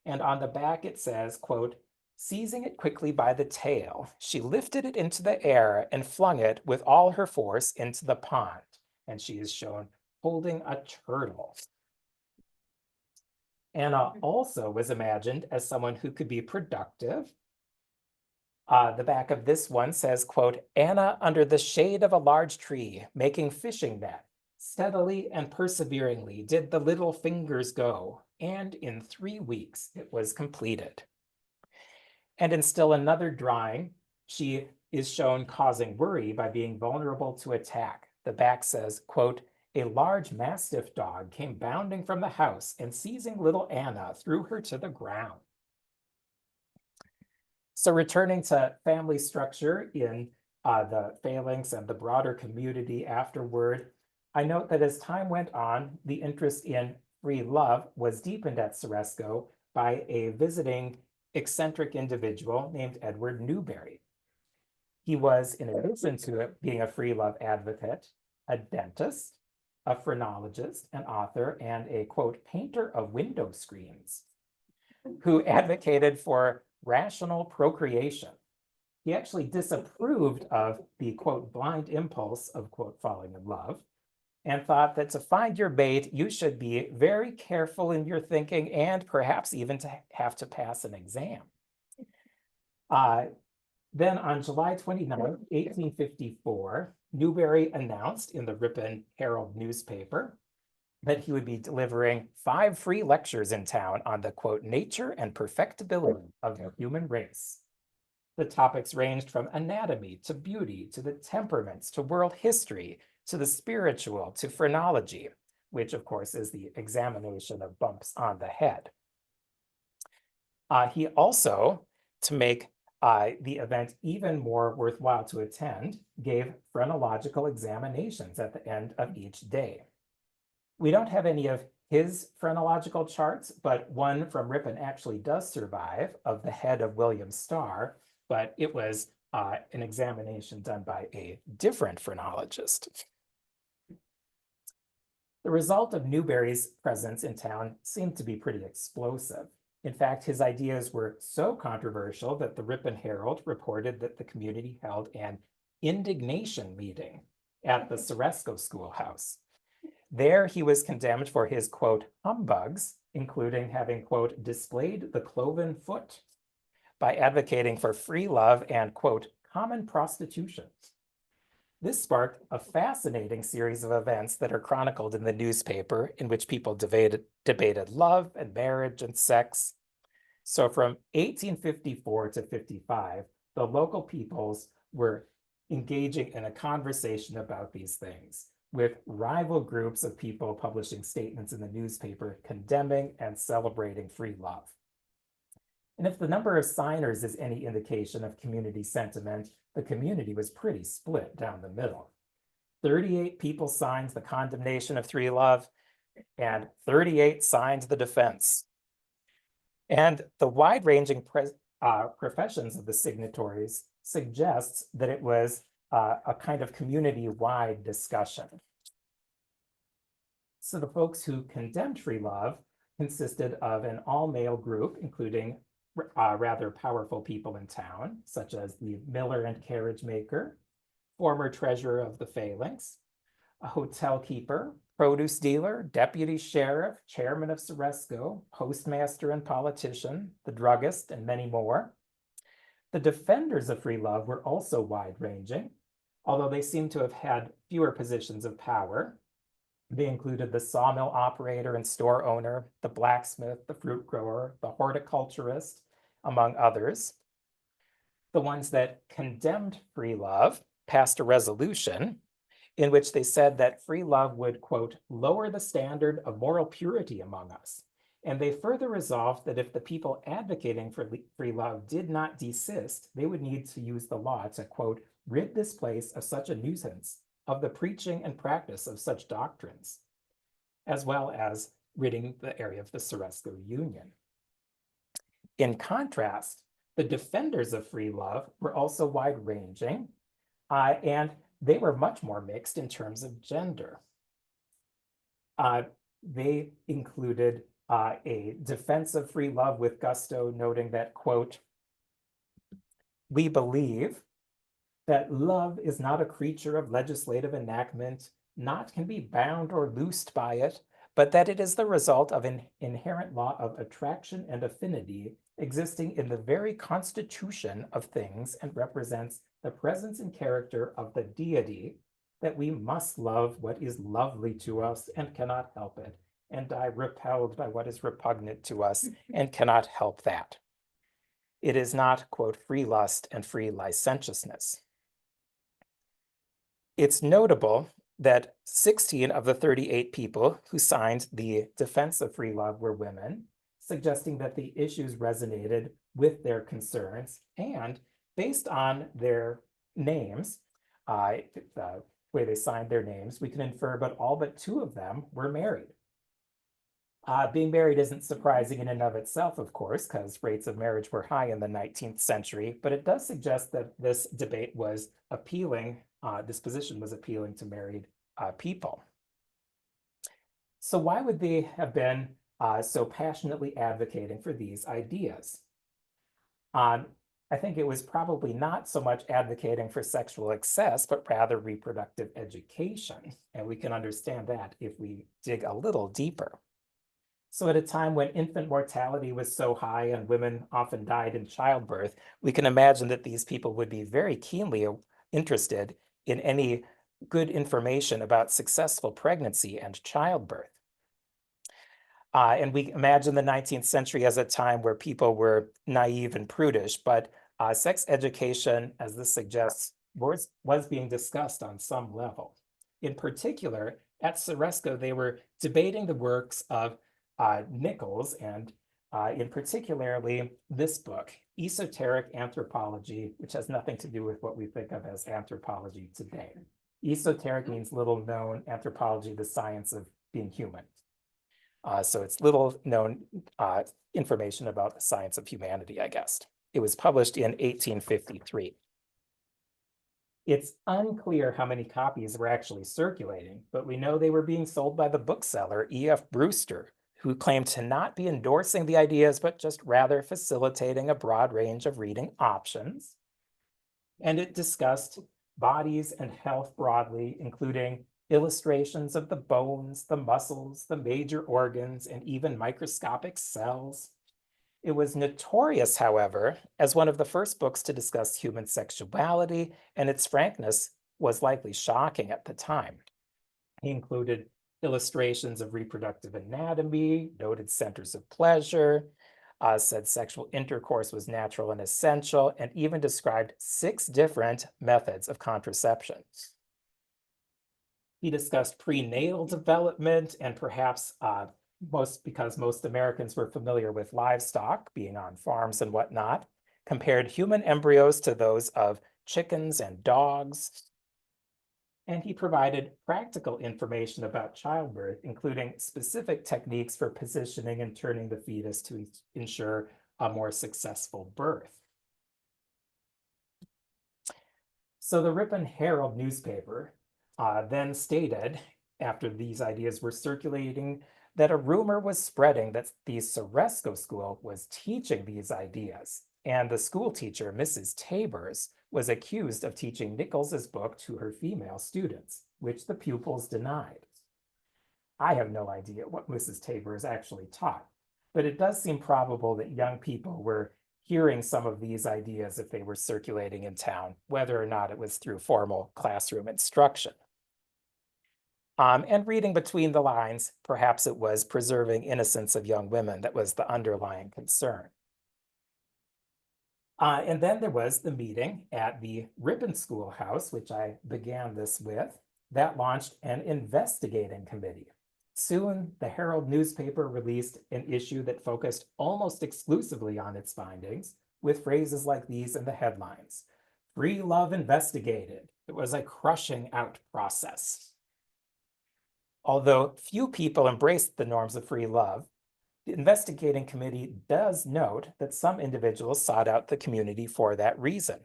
and on the back it says, quote, seizing it quickly by the tail, she lifted it into the air and flung it with all her force into the pond. And she is shown holding a turtle. Anna also was imagined as someone who could be productive. The back of this one says, quote, Anna under the shade of a large tree, making fishing net. Steadily and perseveringly did the little fingers go, and in 3 weeks it was completed. And in still another drawing, she is shown causing worry by being vulnerable to attack. The back says, quote, a large mastiff dog came bounding from the house and seizing little Anna threw her to the ground. So returning to family structure in the phalanx and the broader community afterward, I note that as time went on, the interest in free love was deepened at Ceresco by a visiting eccentric individual named Edward Newberry. He was, in addition to being a free love advocate, a dentist, a phrenologist, an author, and a, quote, painter of window screens, who advocated for rational procreation. He actually disapproved of the, quote, blind impulse of, quote, falling in love, and thought that to find your mate, you should be very careful in your thinking and perhaps even to have to pass an exam. Then on July 29, 1854, Newberry announced in the Ripon Herald newspaper that he would be delivering 5 free lectures in town on the, quote, nature and perfectibility of the human race. The topics ranged from anatomy to beauty to the temperaments to world history to the spiritual to phrenology, which of course is the examination of bumps on the head. He also, to make the event even more worthwhile to attend, gave phrenological examinations at the end of each day. We don't have any of his phrenological charts, but one from Ripon actually does survive, of the head of William Starr, but it was an examination done by a different phrenologist. The result of Newberry's presence in town seemed to be pretty explosive. In fact, his ideas were so controversial that the Ripon Herald reported that the community held an indignation meeting at the Ceresco schoolhouse. There he was condemned for his, quote, humbugs, including having, quote, displayed the cloven foot by advocating for free love and, quote, common prostitution. This sparked a fascinating series of events that are chronicled in the newspaper, in which people debated love and marriage and sex. So from 1854 to 55, the local peoples were engaging in a conversation about these things, with rival groups of people publishing statements in the newspaper condemning and celebrating free love. And if the number of signers is any indication of community sentiment, the community was pretty split down the middle. 38 people signed the condemnation of free love, and 38 signed the defense. And the wide-ranging professions of the signatories suggests that it was a kind of community-wide discussion. So the folks who condemned free love consisted of an all-male group, including rather powerful people in town, such as the miller and carriage maker, former treasurer of the phalanx, a hotel keeper, produce dealer, deputy sheriff, chairman of Ceresco, postmaster and politician, the druggist, and many more. The defenders of free love were also wide-ranging, although they seem to have had fewer positions of power. They included the sawmill operator and store owner, the blacksmith, the fruit grower, the horticulturist, among others. The ones that condemned free love passed a resolution in which they said that free love would, quote, lower the standard of moral purity among us. And they further resolved that if the people advocating for free love did not desist, they would need to use the law to, quote, rid this place of such a nuisance, of the preaching and practice of such doctrines, as well as ridding the area of the Ceresco Union. In contrast, the defenders of free love were also wide-ranging, and they were much more mixed in terms of gender. They included a defense of free love with gusto, noting that, quote, we believe that love is not a creature of legislative enactment, not can be bound or loosed by it, but that it is the result of an inherent law of attraction and affinity existing in the very constitution of things, and represents the presence and character of the deity, that we must love what is lovely to us and cannot help it, and die repelled by what is repugnant to us and cannot help that. It is not, quote, free lust and free licentiousness. It's notable that 16 of the 38 people who signed the defense of free love were women, suggesting that the issues resonated with their concerns, and based on their names, the way they signed their names, we can infer but all but 2 of them were married. Being married isn't surprising in and of itself, of course, because rates of marriage were high in the 19th century, but it does suggest that this debate was appealing, this position was appealing to married people. So why would they have been so passionately advocating for these ideas? I think it was probably not so much advocating for sexual excess, but rather reproductive education. And we can understand that if we dig a little deeper. So at a time when infant mortality was so high and women often died in childbirth, we can imagine that these people would be very keenly interested in any good information about successful pregnancy and childbirth. And we imagine the 19th century as a time where people were naive and prudish, but sex education, as this suggests, was being discussed on some level. In particular, at Ceresco, they were debating the works of Nichols and in particularly this book, Esoteric Anthropology, which has nothing to do with what we think of as anthropology today. Esoteric means little known, anthropology, the science of being human. So it's little known information about the science of humanity, I guess. It was published in 1853. It's unclear how many copies were actually circulating, but we know they were being sold by the bookseller E.F. Brewster, who claimed to not be endorsing the ideas, but just rather facilitating a broad range of reading options. And it discussed bodies and health broadly, including illustrations of the bones, the muscles, the major organs, and even microscopic cells. It was notorious, however, as one of the first books to discuss human sexuality, and its frankness was likely shocking at the time. He included illustrations of reproductive anatomy, noted centers of pleasure, said sexual intercourse was natural and essential, and even described 6 different methods of contraception. He discussed prenatal development and perhaps because most Americans were familiar with livestock, being on farms and whatnot, compared human embryos to those of chickens and dogs. And he provided practical information about childbirth, including specific techniques for positioning and turning the fetus to ensure a more successful birth. So the Ripon Herald newspaper then stated, after these ideas were circulating, that a rumor was spreading that the Ceresco School was teaching these ideas, and the school teacher, Mrs. Tabors, was accused of teaching Nichols's book to her female students, which the pupils denied. I have no idea what Mrs. Tabors actually taught, but it does seem probable that young people were hearing some of these ideas if they were circulating in town, whether or not it was through formal classroom instruction. And reading between the lines, perhaps it was preserving innocence of young women that was the underlying concern. And then there was the meeting at the Ripon Schoolhouse, which I began this with, that launched an investigating committee. Soon, the Herald newspaper released an issue that focused almost exclusively on its findings, with phrases like these in the headlines: "Free love investigated." It was a crushing out process. Although few people embraced the norms of free love, the investigating committee does note that some individuals sought out the community for that reason.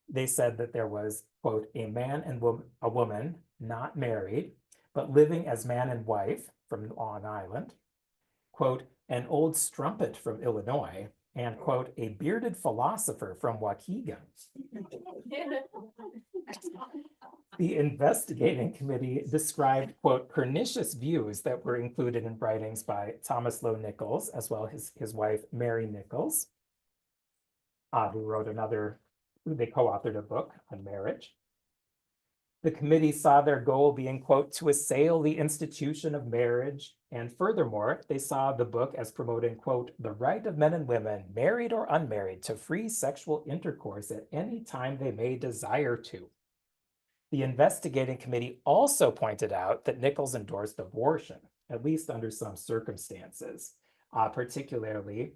They said that there was, quote, a man and a woman not married, but living as man and wife from Long Island, quote, an old strumpet from Illinois, and, quote, a bearded philosopher from Waukegan. The investigating committee described, quote, pernicious views that were included in writings by Thomas Lowe Nichols, as well as his wife, Mary Nichols, they co-authored a book on marriage. The committee saw their goal being, quote, to assail the institution of marriage. And furthermore, they saw the book as promoting, quote, the right of men and women, married or unmarried, to free sexual intercourse at any time they may desire to. The investigating committee also pointed out that Nichols endorsed abortion, at least under some circumstances, particularly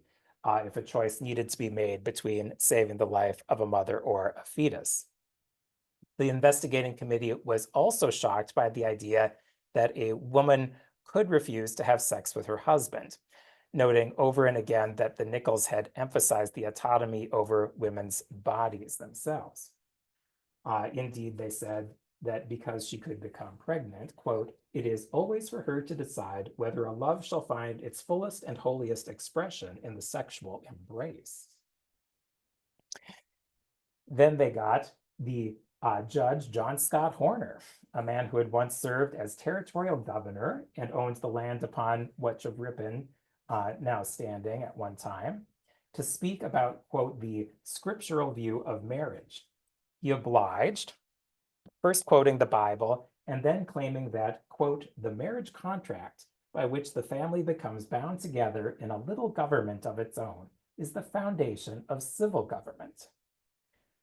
if a choice needed to be made between saving the life of a mother or a fetus. The investigating committee was also shocked by the idea that a woman could refuse to have sex with her husband, noting over and again that the Nichols had emphasized the autonomy over women's bodies themselves. Indeed, they said that because she could become pregnant, quote, it is always for her to decide whether a love shall find its fullest and holiest expression in the sexual embrace. Then they got the Judge John Scott Horner, a man who had once served as territorial governor and owned the land upon which of Ripon now standing at one time, to speak about, quote, the scriptural view of marriage. He obliged, first quoting the Bible and then claiming that, quote, the marriage contract by which the family becomes bound together in a little government of its own is the foundation of civil government.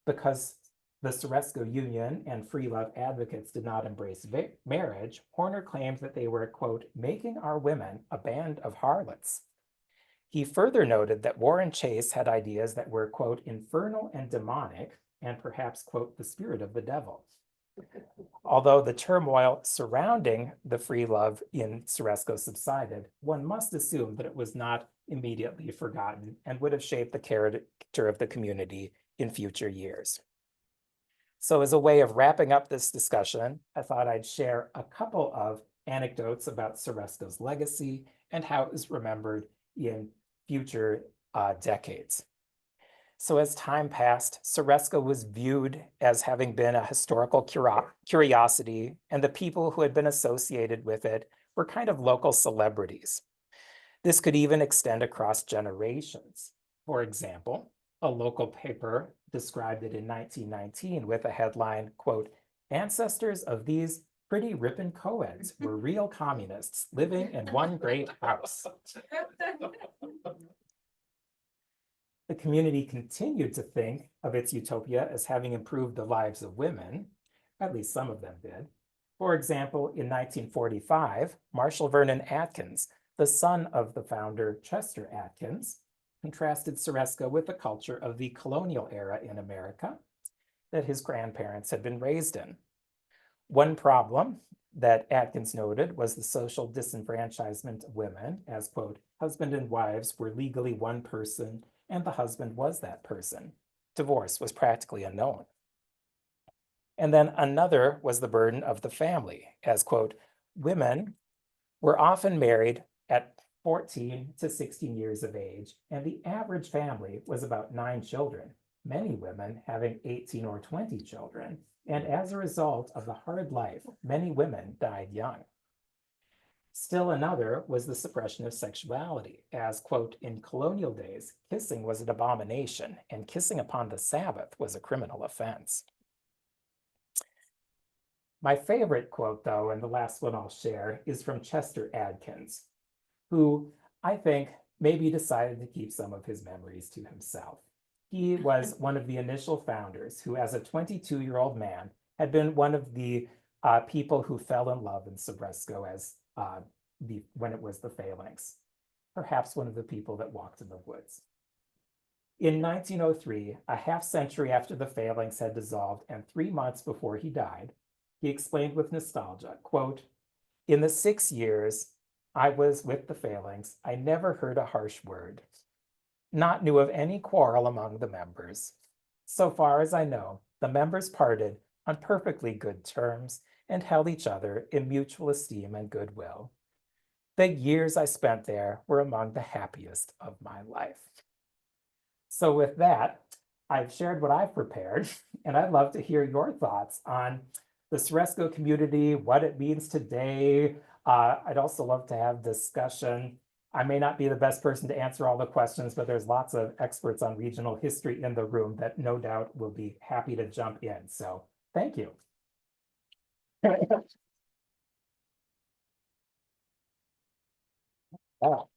Because the Ceresco Union and free love advocates did not embrace marriage, Horner claimed that they were, quote, making our women a band of harlots. He further noted that Warren Chase had ideas that were, quote, infernal and demonic, and perhaps, quote, the spirit of the devil. Although the turmoil surrounding the free love in Ceresco subsided, one must assume that it was not immediately forgotten and would have shaped the character of the community in future years. So as a way of wrapping up this discussion, I thought I'd share a couple of anecdotes about Ceresco's legacy and how it was remembered in future decades. So as time passed, Ceresco was viewed as having been a historical curiosity, and the people who had been associated with it were kind of local celebrities. This could even extend across generations. For example, a local paper described it in 1919 with a headline, quote, ancestors of these pretty Ripon co-eds were real communists living in one great house. The community continued to think of its utopia as having improved the lives of women, at least some of them did. For example, in 1945, Marshall Vernon Atkins, the son of the founder Chester Atkins, contrasted Ceresco with the culture of the colonial era in America that his grandparents had been raised in. One problem that Atkins noted was the social disenfranchisement of women, as, quote, husband and wives were legally one person and the husband was that person. Divorce was practically unknown. And then another was the burden of the family, as, quote, women were often married at 14 to 16 years of age, and the average family was about 9 children, many women having 18 or 20 children. And as a result of the hard life, many women died young. Still another was the suppression of sexuality, as, quote, in colonial days, kissing was an abomination, and kissing upon the Sabbath was a criminal offense. My favorite quote, though, and the last one I'll share, is from Chester Atkins, who I think maybe decided to keep some of his memories to himself. He was one of the initial founders who, as a 22-year-old man, had been one of the people who fell in love in Ceresco as when it was the phalanx, perhaps one of the people that walked in the woods. In 1903, a half century after the phalanx had dissolved and 3 months before he died, he explained with nostalgia, quote, in the 6 years I was with the phalanx, I never heard a harsh word, not knew of any quarrel among the members. So far as I know, the members parted on perfectly good terms and held each other in mutual esteem and goodwill. The years I spent there were among the happiest of my life. So with that, I've shared what I've prepared, and I'd love to hear your thoughts on the Ceresco community, what it means today. I'd also love to have discussion. I may not be the best person to answer all the questions, but there's lots of experts on regional history in the room that no doubt will be happy to jump in. So thank you. Oh.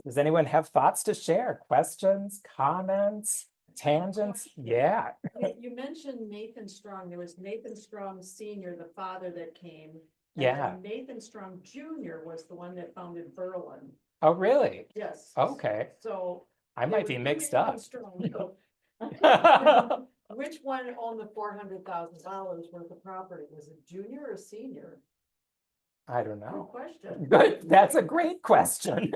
Does anyone have thoughts to share? Questions, comments, tangents? Yeah. You mentioned Nathan Strong. There was Nathan Strong Senior, the father that came. And Yeah. then Nathan Strong Junior was the one that founded Berlin. Oh, really? Yes. Okay. So. I might be mixed up. Strong, so which one owned the $400,000 worth of property? Was it junior or senior? I don't Good know. question. Good. That's a great question.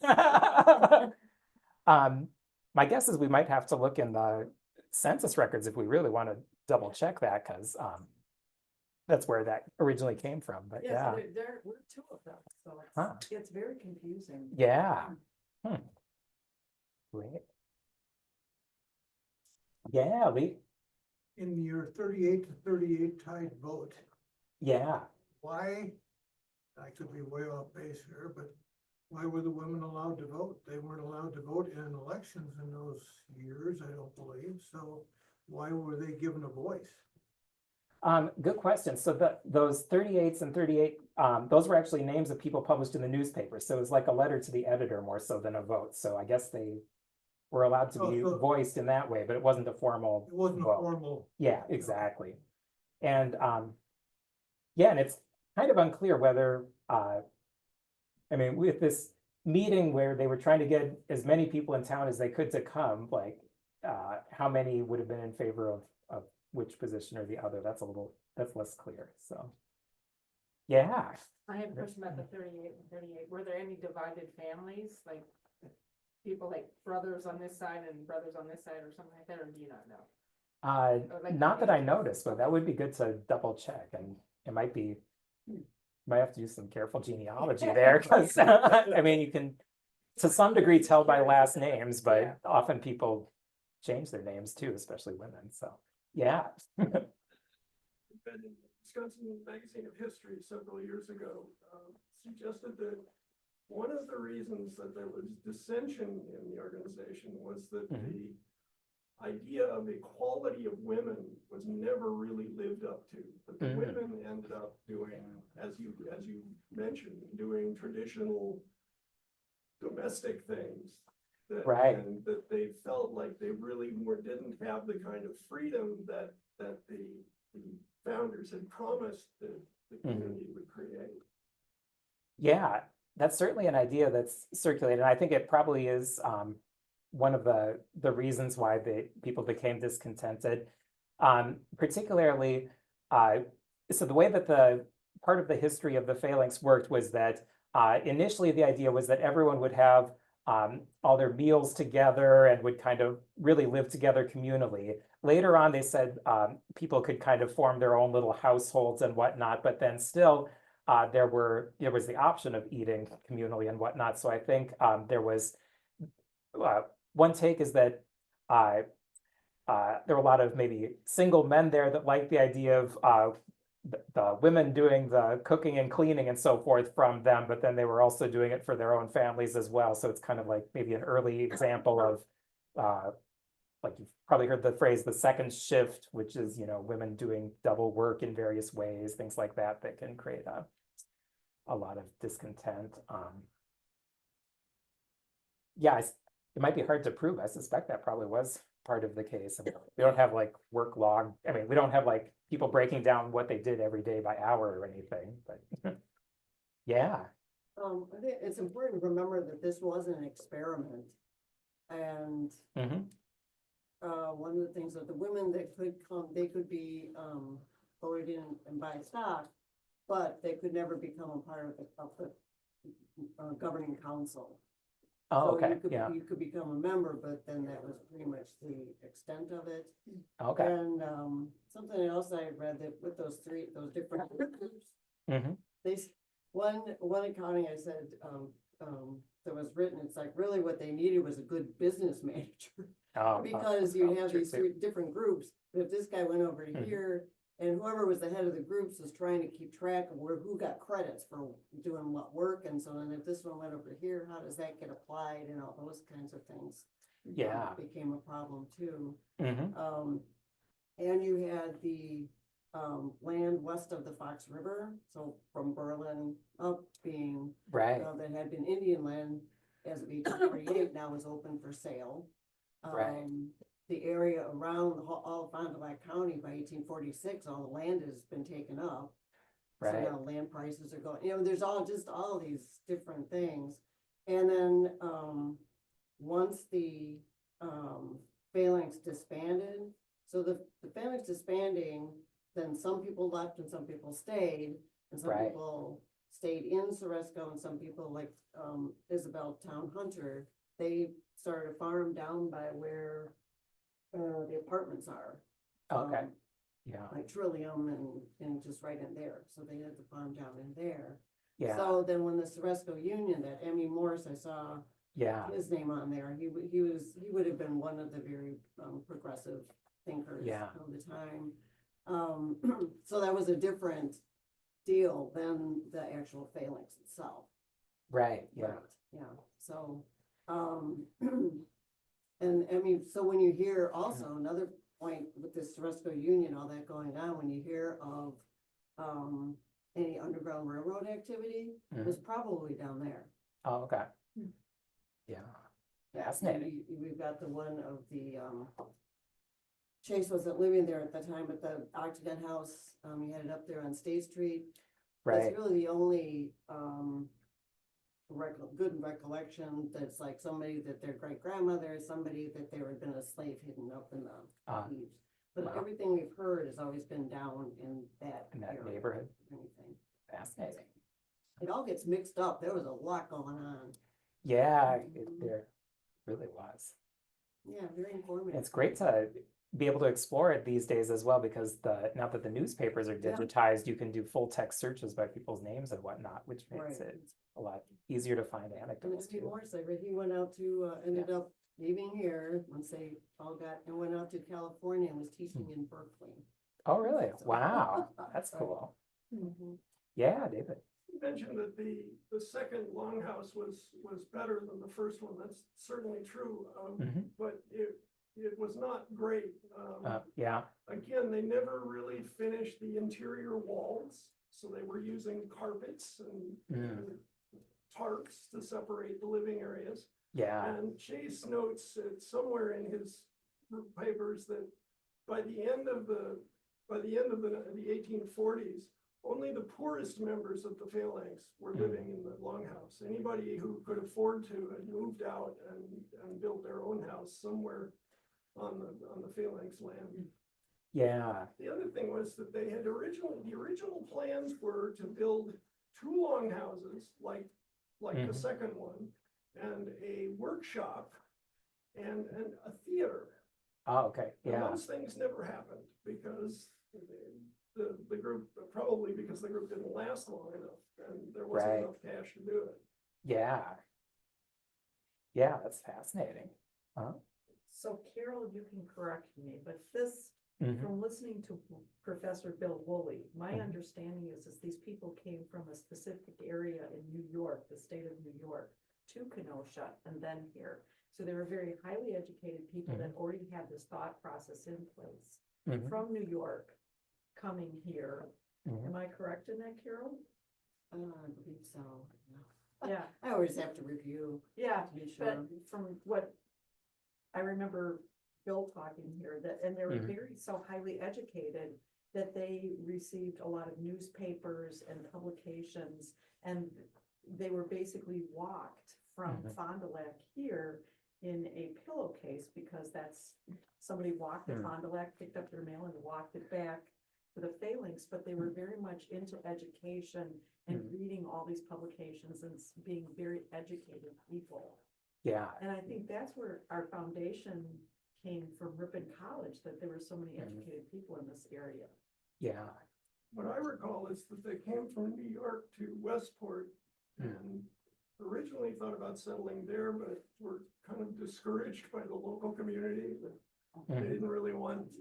My guess is we might have to look in the census records if we really want to double check that, because that's where that originally came from. But Yes, yeah. there were 2 of them, so Huh. it's very confusing. Yeah. Great. Yeah, Lee. In your 38 to 38 tied vote, Yeah. why, I could be way off base here, but why were the women allowed to vote? They weren't allowed to vote in elections in those years, I don't believe. So why were they given a voice? Good question. So those 38s and 38, those were actually names of people published in the newspaper. So it was like a letter to the editor more so than a vote. So I guess they were allowed to be voiced in that way, but it wasn't a formal It wasn't vote. a formal. Yeah, exactly. And yeah, and it's kind of unclear whether, I mean, with this meeting where they were trying to get as many people in town as they could to come, like, how many would have been in favor of which position or the other, that's less clear, so. Yeah, I have a question about the 38 and 38. Were there any divided families, like people like brothers on this side and brothers on this side or something like that, or do you not know? Or like not that I maybe- noticed, but that would be good to double check, and it might be, might have to do some careful genealogy there, because, I mean, you can, to some degree, tell by last names, but Yeah. often people change their names too, especially women, so, yeah. Been in Wisconsin Magazine of History several years ago, suggested that one of the reasons that there was dissension in the organization was that the idea of equality of women was never really lived up to. But the women ended up doing, as you mentioned, doing traditional domestic things. Right. And that they felt like they really didn't have the kind of freedom that the founders had promised that the community would create. Yeah, that's certainly an idea that's circulated, and I think it probably is one of the reasons why people became discontented. Particularly, so the way that the part of the history of the phalanx worked was that initially the idea was that everyone would have all their meals together and would kind of really live together communally. Later on, they said people could kind of form their own little households and whatnot, but then still there was the option of eating communally and whatnot. So I think there was one take is that there were a lot of maybe single men there that liked the idea of the women doing the cooking and cleaning and so forth from them, but then they were also doing it for their own families as well. So it's kind of like maybe an early example of like you've probably heard the phrase the second shift, which is, women doing double work in various ways, things like that can create a lot of discontent. Yeah, it might be hard to prove. I suspect that probably was part of the case. I mean, we don't have like work log. I mean, we don't have like people breaking down what they did every day by hour or anything, but yeah. I think it's important to remember that this was an experiment. And one of the things that the women that could come, they could be voted in and buy stock, but they could never become a part of the governing council. Oh, So okay, you could, yeah, you could become a member, but then that was pretty much the extent of it. okay. And something else I read that with those different groups, they, one accounting I said, that was written, it's like really what they needed was a good business manager. Oh, Because you have true these too. three different groups, but if this guy went over here, and whoever was the head of the groups was trying to keep track of who got credits for doing what work, and so then if this one went over here, how does that get applied, and all those kinds of things. Yeah. Became a problem too. Mm-hmm. And you had the land west of the Fox River, so from Berlin up being, Right, that had been Indian land as of 1848, now is open for sale. Right. The area around all of Fond du Lac County by 1846, all the land has been taken up. So right, now land prices are going, there's all these different things. And then, once the, phalanx disbanded, so the phalanx disbanding, then some people left and some people stayed, and some Right. people stayed in Ceresco, and some people like, Isabel Town Hunter, they started a farm down by where, the apartments are. okay, yeah, Like Trillium and just right in there, so they had the farm down in there. yeah, So then when the Ceresco Union, that Emmy Morris, I saw yeah, his name on there, he would have been one of the very progressive thinkers Yeah. of the time. So that was a different deal than the actual phalanx itself. right, yeah, Right, yeah, so, and I mean, so when you hear also another point with this Ceresco Union, all that going on, when you hear of, any Underground Railroad activity, it was probably down there. oh, okay. Yeah, fascinating. We've got the one of the, Chase wasn't living there at the time, but the Octagon House, he had it up there on State Street. Right, That's really the only, good recollection, that's like somebody that their great grandmother, somebody that there had been a slave hidden up in the eaves. But wow. everything we've heard has always been down in that area, neighborhood. anything. Fascinating. It all gets mixed up. There was a lot going on. Yeah, Mhm. there really was. Yeah, very informative. It's great to be able to explore it these days as well, because now that the newspapers are Yeah. digitized, you can do full text searches by people's names and whatnot, which makes Right. it a lot easier to find And anecdotes Andy too. Morse, I read he went out to, ended up leaving here once they all got, and went out to California and was teaching in Berkeley. Oh, really? So- Wow, that's cool. Mhm. Yeah, David. You mentioned that the second longhouse was better than the first one. That's certainly true. Mhm. But it was not great. Yeah. Again, they never really finished the interior walls, so they were using carpets and tarps to separate the living areas. Yeah. And Chase notes somewhere in his papers that by the end of the 1840s, only the poorest members of the phalanx were living in the longhouse. Anybody who could afford to had moved out and built their own house somewhere on the phalanx land. Yeah. The other thing was that the original plans were to build two longhouses like the second one, and a workshop and a theater. Oh, okay. And Yeah. those things never happened because the group, probably because the group didn't last long enough and there wasn't Right. enough cash to do it. Yeah. Yeah, that's fascinating. Huh? So Carol, you can correct me, but this, Mhm. from listening to Professor Bill Woolley, my Mhm. understanding is these people came from a specific area in New York, the state of New York, to Kenosha and then here. So they were very highly educated people that already had this thought process in place Mhm. from New York coming here. Mhm. Am I correct in that, Carol? I believe so. Yeah, I always have to review yeah, to be sure. but from what I remember Bill talking here, that, and they were Mhm. very so highly educated that they received a lot of newspapers and publications, and they were basically walked from Mhm. Fond du Lac here in a pillowcase, because that's, somebody walked to Mhm. Fond du Lac, picked up their mail and walked it back to the phalanx, but they were very much into education and Mhm. reading all these publications and being very educated people. Yeah. And I think that's where our foundation came from, Ripon College, that there were so many educated people in this area. Yeah. What I recall is that they came from New York to Westport and originally thought about settling there, but were kind of discouraged by the local community. That they Mhm. didn't really want,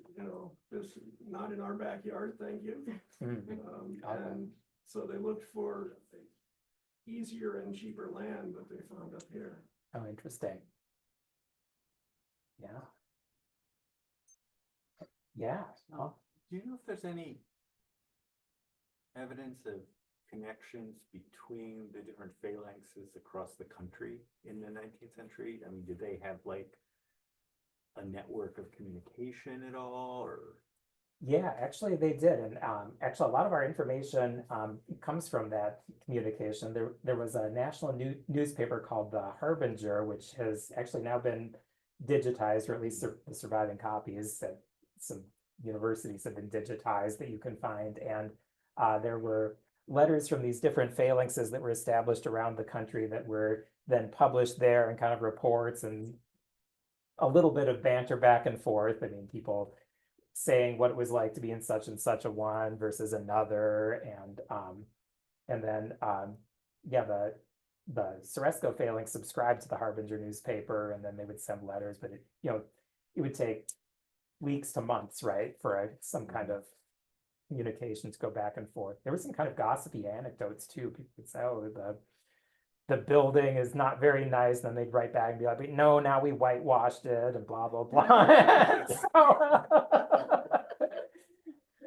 this not in our backyard, thank you. Mhm. And so they looked for easier and cheaper land, but they found up here. Oh, interesting. Yeah. Yeah. Oh, Do you know if there's any evidence of connections between the different phalanxes across the country in the 19th century? I mean, did they have like a network of communication at all, or? yeah, actually they did. And actually a lot of our information comes from that communication. There was a national newspaper called the Harbinger, which has actually now been digitized, or at least the surviving copies that some universities have been digitized that you can find. And there were letters from these different phalanxes that were established around the country that were then published there, and kind of reports and a little bit of banter back and forth. I mean, people saying what it was like to be in such and such a one versus another, and then yeah, the Ceresco phalanx subscribed to the Harbinger newspaper, and then they would send letters, but it would take weeks to months, right, for some kind of communication to go back and forth. There was some kind of gossipy anecdotes too. People would say, oh, the building is not very nice, and then they'd write back and be like, no, now we whitewashed it and blah blah blah. So,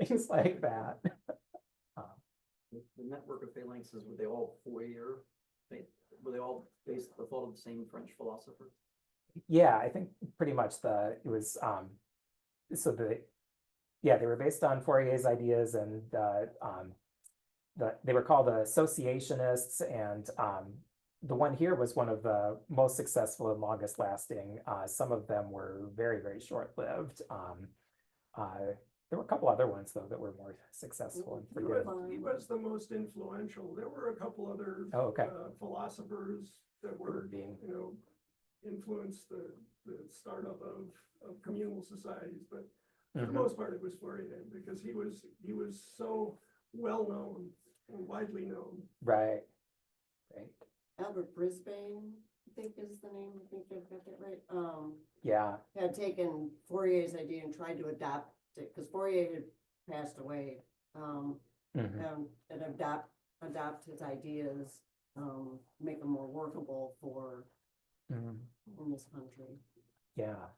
things like that. The network of phalanxes, were they all were they all based the thought of the same French philosopher? Yeah, I think pretty much it was they were based on Fourier's ideas, and they were called the Associationists, and the one here was one of the most successful and longest lasting. Some of them were very, very short-lived. There were a couple other ones though that were more successful and forgettable. He was the most influential. There were a couple other Oh, okay. Philosophers that were, Being, influenced the startup of communal societies, but for the Mhm. most part, it was Florian, because he was so well known and widely known. Right. Right. Albert Brisbane, I think is the name, I think I've got that right. Yeah. Had taken Fourier's idea and tried to adopt it, because Fourier had passed away. Mhm. And adopt his ideas, make them more workable for Mhm. in this country. Yeah.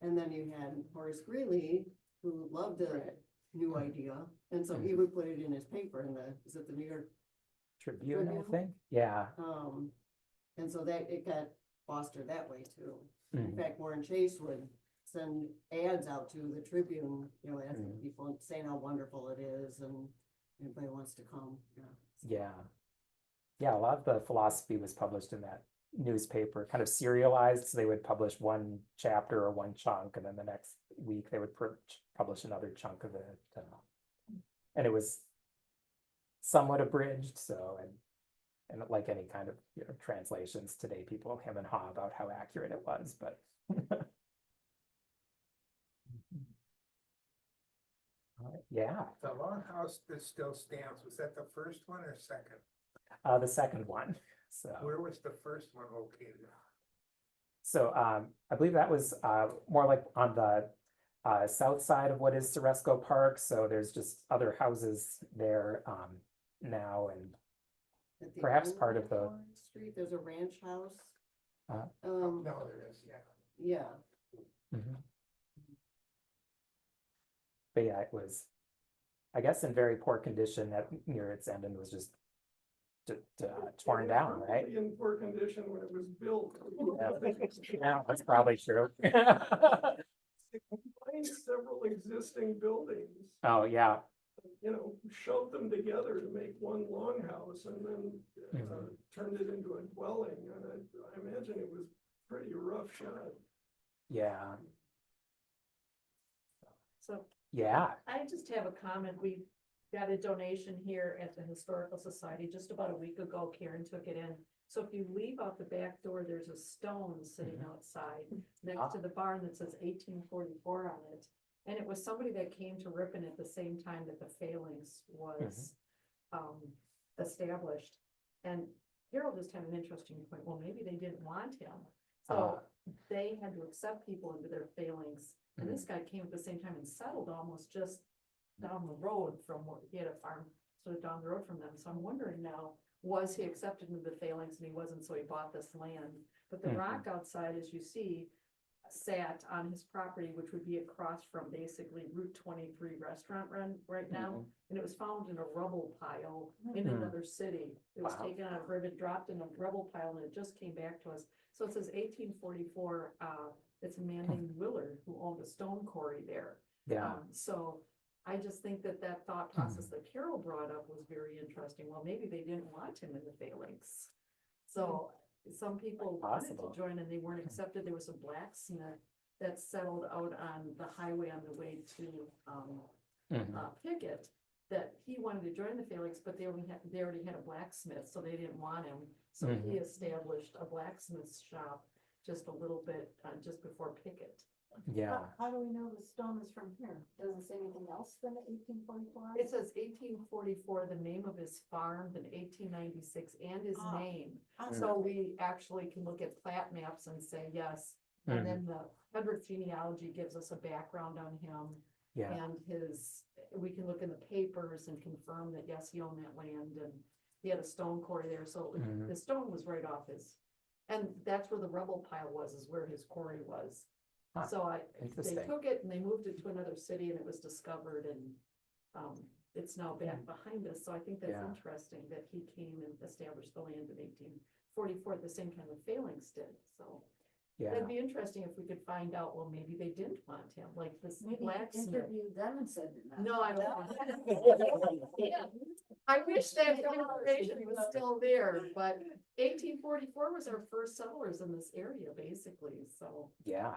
And then you had Horace Greeley, who loved a new idea, and so he Mhm. would put it in his paper in is it the New York? Tribune, I Tribune? think. Yeah. And so that it got fostered that way too. In Mhm. fact, Warren Chase would send ads out to the Tribune, asking Mhm. people, saying how wonderful it is and anybody wants to come, Yeah. Yeah, a lot of the philosophy was published in that newspaper, kind of serialized. So they would publish one chapter or one chunk, and then the next week they would publish another chunk of it. And it was somewhat abridged. So, and like any kind of translations today, people hem and haw about how accurate it was, but. Yeah, The longhouse that still stands, was that the first one or second? the second one. So. Where was the first one located? So I believe that was more like on the south side of what is Ceresco Park. So there's just other houses there now, and At the Perhaps end part of the- Warren Street, there's a ranch house. Uh-huh. No, there is, yeah. Yeah, Mhm. But yeah, it was, I guess, in very poor condition near its end, and was just torn It was down, right? probably in poor condition when it was built. Yeah, that's probably true. Combined several existing buildings, Oh, yeah. shoved them together to make one longhouse, and then Mhm. turned it into a dwelling, and I imagine it was pretty rough shot. Yeah. So Yeah. I just have a comment. We got a donation here at the Historical Society just about a week ago. Karen took it in. So if you leave out the back door, there's a stone sitting outside next to the barn that says 1844 on it. And it was somebody that came to Ripon at the same time that the phalanx was established. And Harold just had an interesting point. Well, maybe they didn't want him. So they had to accept people into their phalanx. And this guy came at the same time and settled almost just down the road from where he had a farm, sort of down the road from them. So I'm wondering now, was he accepted into the phalanx and he wasn't, so he bought this land? But the Mhm. rock outside, as you see, sat on his property, which would be across from basically Route 23 restaurant run right now. And it was found in a rubble pile in Mhm. another city. It was Wow. taken out of rivet, dropped in a rubble pile, and it just came back to us. So it says 1844, it's a man named Willard who owned a stone quarry there. Yeah. So I just think that thought process that Carol brought up was very interesting. Well, maybe they didn't want him in the phalanx. So some people wanted to Possible. join and they weren't accepted. There was a blacksmith that settled out on the highway on the way to Mhm. Pickett, that he wanted to join the phalanx, but they already had a blacksmith, so they didn't want him. So he established a blacksmith's shop just a little bit, just before Pickett. Yeah. How do we know the stone is from here? Doesn't say anything else than 1844? It says 1844, the name of his farm, then 1896, and his Ah. name. Ah, So we actually can look at plat maps and say yes. And then the Hedrick genealogy gives us a background on him. Yeah. And we can look in the papers and confirm that, yes, he owned that land and he had a stone quarry there. So Mhm. the stone was right off and that's where the rubble pile was, is where his quarry was. Huh, So they interesting. took it and they moved it to another city and it was discovered and it's now back behind us. So I think that's Yeah. interesting that he came and established the land in 1844 at the same time the phalanx did. So Yeah. it'd be interesting if we could find out, well, maybe they didn't want him, like this Maybe you blacksmith. interviewed them and said no. No, I don't. Yeah. I wish that information was still there, but 1844 was our first settlers in this area, basically, so. Yeah.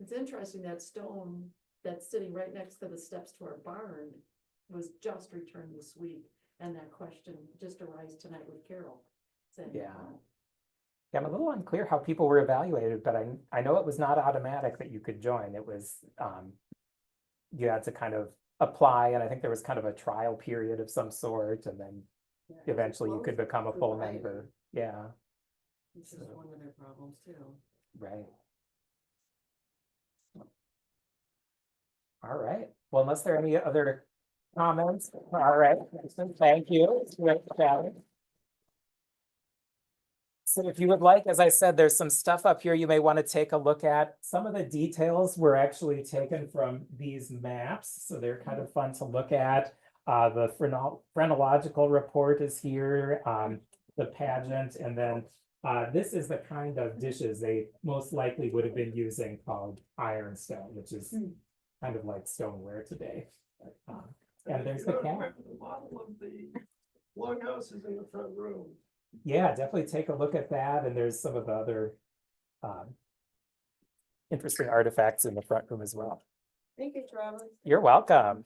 It's interesting that stone that's sitting right next to the steps to our barn was just returned this week. And that question just arose tonight with Carol. saying, Yeah. Yeah, I'm a little unclear how people were evaluated, but I know it was not automatic that you could join. It was, you had to kind of apply, and I think there was kind of a trial period of some sort, and then Yeah, it was eventually you could closed become a for full private, member. Yeah, Which is one of their problems too. right. All right. Well, unless there are any other comments, all right. Thank you. It's great chatting. So if you would like, as I said, there's some stuff up here you may want to take a look at. Some of the details were actually taken from these maps, so they're kind of fun to look at. The phrenological report is here, the pageant, and then this is the kind of dishes they most likely would have been using called ironstone, which is kind of like stoneware today. And there's the cat. The model of the longhouse is in the front room. Yeah, definitely take a look at that, and there's some of the other interesting artifacts in the front room as well. Thank you, Travis. You're welcome.